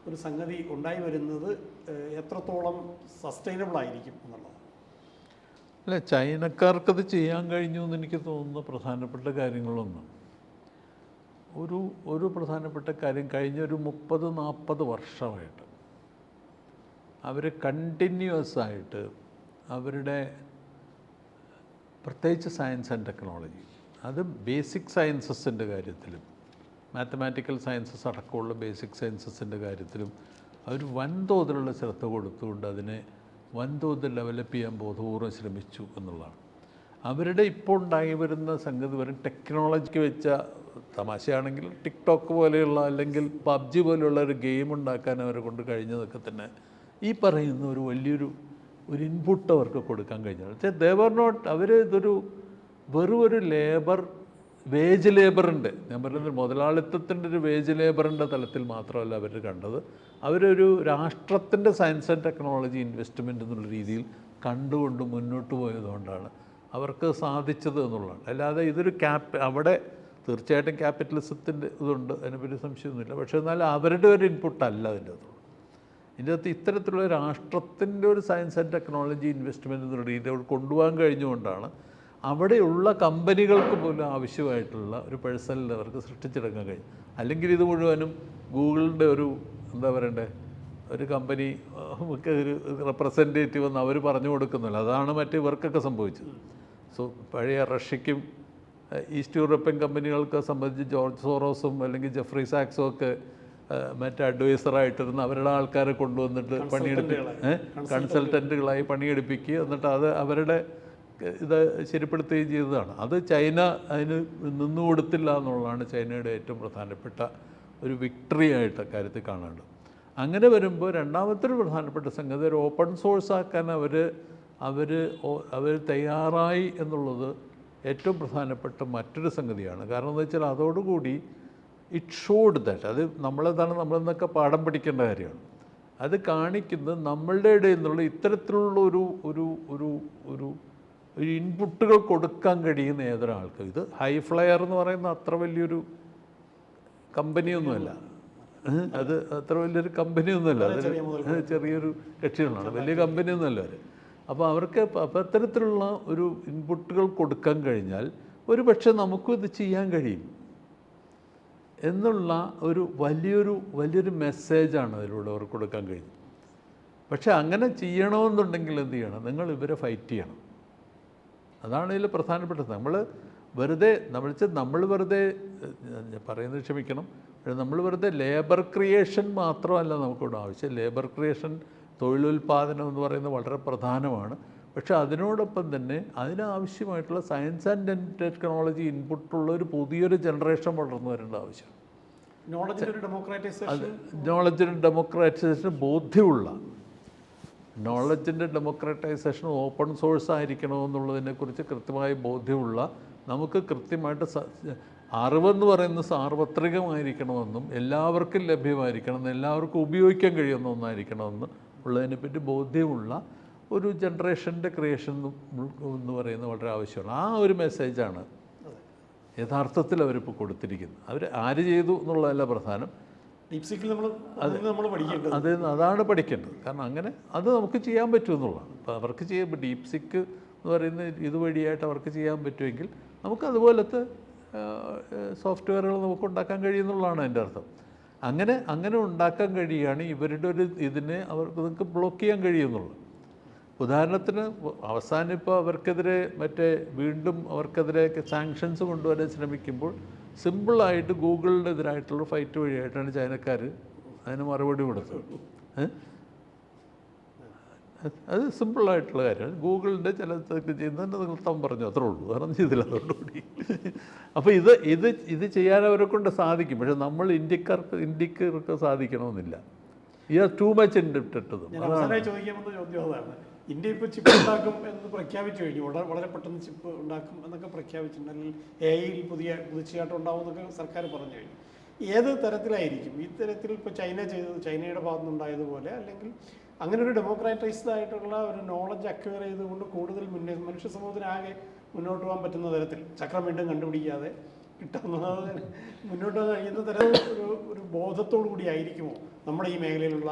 ഒരു സംഗതി ഉണ്ടായി വരുന്നത് എത്രത്തോളം സസ്റ്റൈനബിൾ ആയിരിക്കും എന്നുള്ളത്. അല്ല, ചൈനക്കാർക്കത് ചെയ്യാൻ കഴിഞ്ഞു എന്ന് എനിക്ക് തോന്നുന്ന പ്രധാനപ്പെട്ട കാര്യങ്ങളൊന്നും, ഒരു പ്രധാനപ്പെട്ട കാര്യം, കഴിഞ്ഞൊരു 30-40 വർഷമായിട്ട് അവർ കണ്ടിന്യൂസ് ആയിട്ട് അവരുടെ പ്രത്യേകിച്ച് സയൻസ് ആൻഡ് ടെക്നോളജി, അത് ബേസിക് സയൻസസിൻ്റെ കാര്യത്തിലും മാത്തമാറ്റിക്കൽ സയൻസസ് അടക്കമുള്ള ബേസിക് സയൻസസിൻ്റെ കാര്യത്തിലും അവർ വൻതോതിലുള്ള ശ്രദ്ധ കൊടുത്തുകൊണ്ട് അതിനെ വൻതോതിൽ ഡെവലപ്പ് ചെയ്യാൻ ബോധപൂർവ്വം ശ്രമിച്ചു എന്നുള്ളതാണ്. അവരുടെ ഇപ്പോൾ ഉണ്ടായി വരുന്ന സംഗതി വരും ടെക്നോളജിക്ക് വെച്ച തമാശയാണെങ്കിൽ ടിക്ടോക്ക് പോലെയുള്ള അല്ലെങ്കിൽ PUBG പോലെയുള്ള ഒരു ഗെയിം ഉണ്ടാക്കാൻ അവരെ കൊണ്ട് കഴിഞ്ഞതൊക്കെ തന്നെ ഈ പറയുന്ന ഒരു വലിയൊരു ഇൻപുട്ട് അവർക്ക് കൊടുക്കാൻ കഴിഞ്ഞത്. പക്ഷേ ദേവർ നോട്ട്, അവർ ഇതൊരു വെറും ഒരു വേജ് ലേബറിൻ്റെ, ഞാൻ പറയുന്നത് മുതലാളിത്തത്തിൻ്റെ ഒരു വേജ് ലേബറിൻ്റെ തലത്തിൽ മാത്രമല്ല അവർ കണ്ടത്, അവരൊരു രാഷ്ട്രത്തിൻ്റെ സയൻസ് ആൻഡ് ടെക്നോളജി ഇൻവെസ്റ്റ്മെൻറ്റ് എന്നുള്ള രീതിയിൽ കണ്ടുകൊണ്ട് മുന്നോട്ട് പോയതുകൊണ്ടാണ് അവർക്ക് സാധിച്ചത് എന്നുള്ളതാണ്. അല്ലാതെ ഇതൊരു അവിടെ തീർച്ചയായിട്ടും ക്യാപിറ്റലിസത്തിൻ്റെ ഇതുണ്ട്, അതിനെപ്പറ്റി സംശയമൊന്നുമില്ല. പക്ഷേ എന്നാലും അവരുടെ ഒരു ഇൻപുട്ടല്ല അതിൻ്റെ അകത്തുള്ളൂ. ഇതിൻ്റെ അകത്ത് ഇത്തരത്തിലുള്ള രാഷ്ട്രത്തിൻ്റെ ഒരു സയൻസ് ആൻഡ് ടെക്നോളജി ഇൻവെസ്റ്റ്മെൻറ്റ് എന്നുള്ള രീതി അവിടെ കൊണ്ടുപോകാൻ കഴിഞ്ഞുകൊണ്ടാണ് അവിടെയുള്ള കമ്പനികൾക്ക് പോലും ആവശ്യമായിട്ടുള്ള ഒരു പേഴ്സണൽ അവർക്ക് സൃഷ്ടിച്ചെടുക്കാൻ കഴിയും. അല്ലെങ്കിൽ ഇത് മുഴുവനും ഗൂഗിളിൻ്റെ ഒരു എന്താ പറയണ്ടേ, ഒരു കമ്പനി ഒരു റെപ്രസെൻറ്റേറ്റീവ് എന്ന് അവർ പറഞ്ഞു കൊടുക്കുന്നില്ല. അതാണ് മറ്റേ ഇവർക്കൊക്കെ സംഭവിച്ചത്. പഴയ റഷ്യയ്ക്കും ഈസ്റ്റ് യൂറോപ്യൻ കമ്പനികൾക്ക് സംബന്ധിച്ച് ജോർജ് സോറോസും അല്ലെങ്കിൽ ജെഫ്രി സാക്സും ഒക്കെ മറ്റേ അഡ്വൈസറായിട്ടിരുന്ന് അവരുടെ ആൾക്കാരെ കൊണ്ടുവന്നിട്ട് കൺസൾട്ടൻറ്റുകളായി പണിയെടുപ്പിക്കുക, എന്നിട്ട് അത് അവരുടെ ഇത് ശരിപ്പെടുത്തുകയും ചെയ്തതാണ്. അത് ചൈന അതിന് നിന്നുകൊടുത്തില്ല എന്നുള്ളതാണ് ചൈനയുടെ ഏറ്റവും പ്രധാനപ്പെട്ട ഒരു വിക്ടറി ആയിട്ട് കാര്യത്തിൽ കാണേണ്ടത്. അങ്ങനെ വരുമ്പോൾ രണ്ടാമത്തെ ഒരു പ്രധാനപ്പെട്ട സംഗതി ഒരു ഓപ്പൺ സോഴ്സ് ആക്കാൻ അവർ തയ്യാറായി എന്നുള്ളത് ഏറ്റവും പ്രധാനപ്പെട്ട മറ്റൊരു സംഗതിയാണ്. കാരണം എന്ന് വെച്ചാൽ അതോടുകൂടി ഇറ്റ് ഷോഡ് ദാറ്റ്, അത് നമ്മളെന്നൊക്കെ പാഠം പഠിക്കേണ്ട കാര്യമാണ്. അത് കാണിക്കുന്നത് നമ്മളുടെ ഇടയിൽ നിന്നുള്ള ഇത്തരത്തിലുള്ള ഒരു ഇൻപുട്ടുകൾ കൊടുക്കാൻ കഴിയുന്ന ഏതൊരാൾക്ക്, ഇത് ഹൈ ഫ്ലയർ എന്ന് പറയുന്ന അത്ര വലിയൊരു കമ്പനിയൊന്നുമല്ല, അത് അത്ര വലിയൊരു കമ്പനിയൊന്നുമല്ല, അത് ചെറിയൊരു കക്ഷികളാണ്, വലിയ കമ്പനിയൊന്നുമല്ല അവർ. അപ്പോൾ അവർക്ക് അത്തരത്തിലുള്ള ഒരു ഇൻപുട്ടുകൾ കൊടുക്കാൻ കഴിഞ്ഞാൽ ഒരു പക്ഷേ നമുക്കും ഇത് ചെയ്യാൻ കഴിയും എന്നുള്ള ഒരു വലിയൊരു മെസ്സേജാണ് അതിലൂടെ അവർക്ക് കൊടുക്കാൻ കഴിയും. പക്ഷേ അങ്ങനെ ചെയ്യണമെന്നുണ്ടെങ്കിൽ എന്ത് ചെയ്യണം? നിങ്ങൾ ഇവരെ ഫൈറ്റ് ചെയ്യണം. അതാണ് ഇതിൽ പ്രധാനപ്പെട്ടത്. നമ്മൾ വെറുതെ പറയുന്നത് ക്ഷമിക്കണം, നമ്മൾ വെറുതെ ലേബർ ക്രിയേഷൻ മാത്രമല്ല നമുക്കിവിടെ ആവശ്യം. ലേബർ ക്രിയേഷൻ, തൊഴിലുൽപാദനം എന്ന് പറയുന്നത് വളരെ പ്രധാനമാണ്. പക്ഷേ അതിനോടൊപ്പം തന്നെ അതിനാവശ്യമായിട്ടുള്ള സയൻസ് ആൻഡ് ടെക്നോളജി ഇൻപുട്ടുള്ള ഒരു പുതിയൊരു ജനറേഷൻ വളർന്നു വരേണ്ട ആവശ്യം. നോളജിൻ്റെ ഡെമോക്രാറ്റൈസേഷൻ ബോധ്യമുള്ള, നോളജിൻ്റെ ഡെമോക്രാറ്റൈസേഷൻ ഓപ്പൺ സോഴ്സ് ആയിരിക്കണമെന്നുള്ളതിനെക്കുറിച്ച് കൃത്യമായി ബോധ്യമുള്ള, നമുക്ക് കൃത്യമായിട്ട് അറിവെന്ന് പറയുന്നത് സാർവത്രികമായിരിക്കണമെന്നും എല്ലാവർക്കും ലഭ്യമായിരിക്കണമെന്നും എല്ലാവർക്കും ഉപയോഗിക്കാൻ കഴിയുന്ന ഒന്നായിരിക്കണമെന്നും ഉള്ളതിനെപ്പറ്റി ബോധ്യമുള്ള ഒരു ജനറേഷൻ്റെ ക്രിയേഷൻ എന്ന് പറയുന്നത് വളരെ ആവശ്യമാണ്. ആ ഒരു മെസ്സേജാണ് യഥാർത്ഥത്തിൽ അവരിപ്പോൾ കൊടുത്തിരിക്കുന്നത്. അവർ ആര് ചെയ്തു എന്നുള്ളതല്ല പ്രധാനം, അതാണ് പഠിക്കേണ്ടത്. കാരണം അങ്ങനെ അത് നമുക്ക് ചെയ്യാൻ പറ്റുമെന്നുള്ളതാണ്. അപ്പോൾ അവർക്ക് ചെയ്യാൻ ഡീപ്സിക്ക് എന്ന് പറയുന്ന ഇതുവഴിയായിട്ട് അവർക്ക് ചെയ്യാൻ പറ്റുമെങ്കിൽ നമുക്ക് അതുപോലത്തെ സോഫ്റ്റ്വെയറുകൾ നമുക്ക് ഉണ്ടാക്കാൻ കഴിയുമെന്നുള്ളതാണ് എൻ്റെ അർത്ഥം. അങ്ങനെ ഉണ്ടാക്കാൻ കഴിയുകയാണ് ഇവരുടെ ഒരു ഇതിനെ അവർക്ക് ബ്ലോക്ക് ചെയ്യാൻ കഴിയുമെന്നുള്ളത്. ഉദാഹരണത്തിന് അവസാനം ഇപ്പോൾ അവർക്കെതിരെ വീണ്ടും അവർക്കെതിരെ സാങ്ഷൻസ് കൊണ്ടുവരാൻ ശ്രമിക്കുമ്പോൾ സിമ്പിളായിട്ട് ഗൂഗിളിൻ്റെ എതിരായിട്ടുള്ള ഫൈറ്റ് വഴിയായിട്ടാണ് ചൈനക്കാർ അതിന് മറുപടി കൊടുത്തത്. അത് സിമ്പിളായിട്ടുള്ള കാര്യമാണ്. ഗൂഗിളിൻ്റെ ചില ചെയ്യുന്നതിൻ്റെ നൃത്തം പറഞ്ഞു, അത്രേ ഉള്ളൂ, വേറെ ചെയ്തില്ല. അതോടുകൂടി അപ്പോൾ ഇത് ചെയ്യാൻ അവരെ കൊണ്ട് സാധിക്കും. പക്ഷെ നമ്മൾ ഇന്ത്യക്കാർക്ക് സാധിക്കണമെന്നില്ല. ഈ ആർ ടു മച്ച് ഇൻഡിപ്റ്റഡ്. ഞാൻ അവസാനമായി ചോദിക്കാൻ വന്ന ചോദ്യം അതാണ്. ഇന്ത്യ ഇപ്പോൾ ചിപ്പ് ഉണ്ടാക്കും എന്ന് പ്രഖ്യാപിച്ചു കഴിഞ്ഞു. വളരെ പെട്ടെന്ന് ചിപ്പ് ഉണ്ടാക്കും എന്നൊക്കെ പ്രഖ്യാപിച്ചിട്ടുണ്ട്. അല്ലെങ്കിൽ AI പുതിയ കുതിച്ചുചാട്ടം ഉണ്ടാവും എന്നൊക്കെ സർക്കാർ പറഞ്ഞു കഴിഞ്ഞു. ഏത് തരത്തിലായിരിക്കും ഈ തരത്തിൽ ഇപ്പോൾ ചൈന ചെയ്തത്, ചൈനയുടെ ഭാഗത്തുനിന്നുണ്ടായതുപോലെ, അല്ലെങ്കിൽ അങ്ങനെ ഒരു ഡെമോക്രാറ്റൈസ്ഡ് ആയിട്ടുള്ള ഒരു നോളജ് അക്വയർ ചെയ്തുകൊണ്ട് കൂടുതൽ മനുഷ്യ സമൂഹത്തിനാകെ മുന്നോട്ട് പോകാൻ പറ്റുന്ന തരത്തിൽ, ചക്രം വീണ്ടും കണ്ടുപിടിക്കാതെ കിട്ടുന്നത് മുന്നോട്ട് പോകാൻ കഴിയുന്ന തരത്തിൽ ഒരു ബോധത്തോടു കൂടി ആയിരിക്കുമോ നമ്മുടെ ഈ മേഖലയിലുള്ള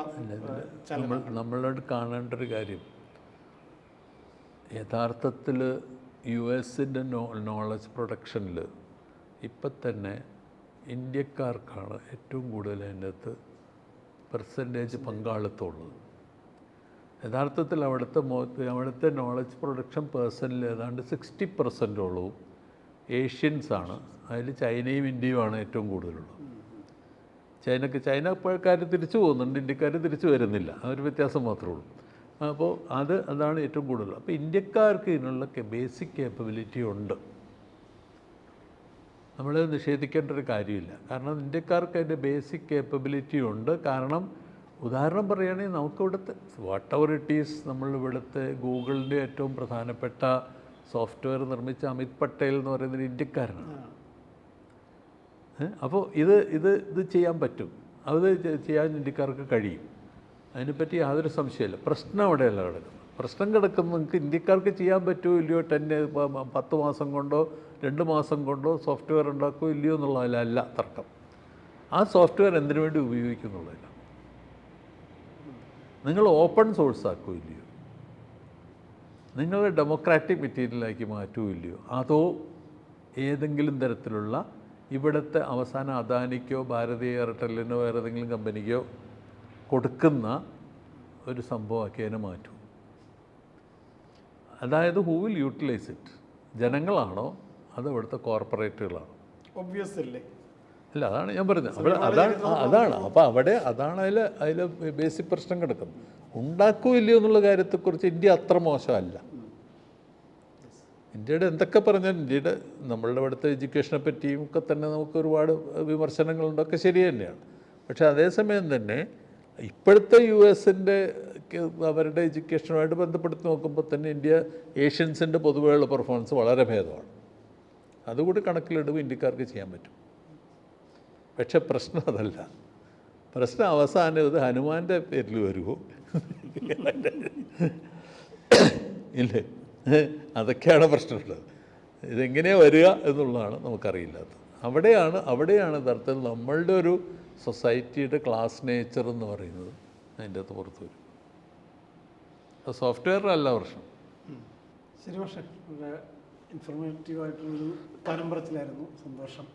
നമ്മളോട് കാണേണ്ട ഒരു കാര്യം, യഥാർത്ഥത്തിൽ US-ൻ്റെ നോളജ് പ്രൊഡക്ഷനിൽ ഇപ്പം തന്നെ ഇന്ത്യക്കാർക്കാണ് ഏറ്റവും കൂടുതൽ അതിനകത്ത് പെർസെൻറ്റേജ് പങ്കാളിത്തമുള്ളത്. യഥാർത്ഥത്തിൽ അവിടുത്തെ നോളജ് പ്രൊഡക്ഷൻ പേഴ്സണിൽ ഏതാണ്ട് 60% ഏഷ്യൻസാണ്. അതിൽ ചൈനയും ഇന്ത്യയുമാണ് ഏറ്റവും കൂടുതലുള്ളത്. ചൈനക്കാർ തിരിച്ചു പോകുന്നുണ്ട്, ഇന്ത്യക്കാർ തിരിച്ചു വരുന്നില്ല. അതൊരു വ്യത്യാസം മാത്രമേ ഉള്ളൂ. അപ്പോൾ അതാണ് ഏറ്റവും കൂടുതൽ. അപ്പോൾ ഇന്ത്യക്കാർക്ക് ഇതിനുള്ള ബേസിക് കേപ്പബിലിറ്റി ഉണ്ട്, നമ്മൾ നിഷേധിക്കേണ്ട ഒരു കാര്യമില്ല. കാരണം ഇന്ത്യക്കാർക്ക് അതിൻ്റെ ബേസിക് കേപ്പബിലിറ്റി ഉണ്ട്. കാരണം ഉദാഹരണം പറയുകയാണെങ്കിൽ നമുക്കിവിടുത്തെ വാട്ട് എവർ ഇറ്റ് ഈസ്, നമ്മളിവിടുത്തെ ഗൂഗിളിൻ്റെ ഏറ്റവും പ്രധാനപ്പെട്ട സോഫ്റ്റ്വെയർ നിർമ്മിച്ച അമിത് പട്ടേൽ എന്ന് പറയുന്നത് ഇന്ത്യക്കാരനാണ്. അപ്പോൾ ഇത് ചെയ്യാൻ പറ്റും, അത് ചെയ്യാൻ ഇന്ത്യക്കാർക്ക് കഴിയും. അതിനെപ്പറ്റി യാതൊരു സംശയമില്ല. പ്രശ്നം അവിടെയല്ല കിടക്കുന്നത്. പ്രശ്നം കിടക്കുന്നത് നിങ്ങൾക്ക് ഇന്ത്യക്കാർക്ക് ചെയ്യാൻ പറ്റുമോ ഇല്ലയോ, 10 മാസം കൊണ്ടോ 2 മാസം കൊണ്ടോ സോഫ്റ്റ്വെയർ ഉണ്ടാക്കുമോ ഇല്ലയോ എന്നുള്ളതിലല്ല തർക്കം. ആ സോഫ്റ്റ്വെയർ എന്തിനു വേണ്ടി ഉപയോഗിക്കുന്നുള്ളതില്ല. നിങ്ങൾ ഓപ്പൺ സോഴ്സ് ആക്കുമോ ഇല്ലയോ, നിങ്ങൾ ഡെമോക്രാറ്റിക് മെറ്റീരിയലാക്കി മാറ്റുമോ ഇല്ലയോ, അതോ ഏതെങ്കിലും തരത്തിലുള്ള ഇവിടുത്തെ അവസാനം അദാനിക്കോ ഭാരതീയ എയർടെല്ലിനോ വേറെ ഏതെങ്കിലും കമ്പനിക്കോ കൊടുക്കുന്ന ഒരു സംഭവമാക്കി അതിനെ മാറ്റും. അതായത് ഹൂ വിൽ യൂട്ടിലൈസ് ഇറ്റ്, ജനങ്ങളാണോ അത് ഇവിടുത്തെ കോർപ്പറേറ്റുകളാണോ? ഒബ്വിയസ് അല്ലേ? അല്ല, അതാണ് ഞാൻ പറഞ്ഞത്. അതാണ് അപ്പോൾ അതാണ് അതിൽ ബേസിക് പ്രശ്നം കിടക്കുന്നത്. ഉണ്ടാക്കുമോ ഇല്ലയോ എന്നുള്ള കാര്യത്തെക്കുറിച്ച് ഇന്ത്യ അത്ര മോശമല്ല. ഇന്ത്യയുടെ എന്തൊക്കെ പറഞ്ഞാൽ നമ്മളുടെ ഇവിടുത്തെ എഡ്യൂക്കേഷനെ പറ്റിയും ഒക്കെ തന്നെ നമുക്ക് ഒരുപാട് വിമർശനങ്ങളുണ്ടൊക്കെ ശരി തന്നെയാണ്. പക്ഷേ അതേസമയം തന്നെ ഇപ്പോഴത്തെ US-ൻ്റെ അവരുടെ എഡ്യൂക്കേഷനുമായിട്ട് ബന്ധപ്പെടുത്തി നോക്കുമ്പോൾ തന്നെ ഏഷ്യൻസിൻ്റെ പൊതുവെയുള്ള പെർഫോമൻസ് വളരെ ഭേദമാണ്. അതുകൂടി കണക്കിലെടുക്കുമ്പോൾ ഇന്ത്യക്കാർക്ക് ചെയ്യാൻ പറ്റും. പക്ഷെ പ്രശ്നം അതല്ല. പ്രശ്നം അവസാനം ഇത് ഹനുമാൻ്റെ പേരിൽ വരുമോ ഇല്ലേ, അതൊക്കെയാണ് പ്രശ്നമുള്ളത്. ഇതെങ്ങനെയാണ് വരിക എന്നുള്ളതാണ് നമുക്കറിയില്ലാത്തത്. അവിടെയാണ് യഥാർത്ഥത്തിൽ നമ്മളുടെ ഒരു സൊസൈറ്റിയുടെ ക്ലാസ് നേച്ചർ എന്ന് പറയുന്നത് അതിൻ്റെ അകത്ത് പുറത്ത് വരും. അത് സോഫ്റ്റ്വെയറിലല്ല പ്രശ്നം. ശരി, പക്ഷേ വളരെ ഇൻഫോർമേറ്റീവായിട്ടുള്ളൊരു പരമ്പരത്തിലായിരുന്നു. സന്തോഷം.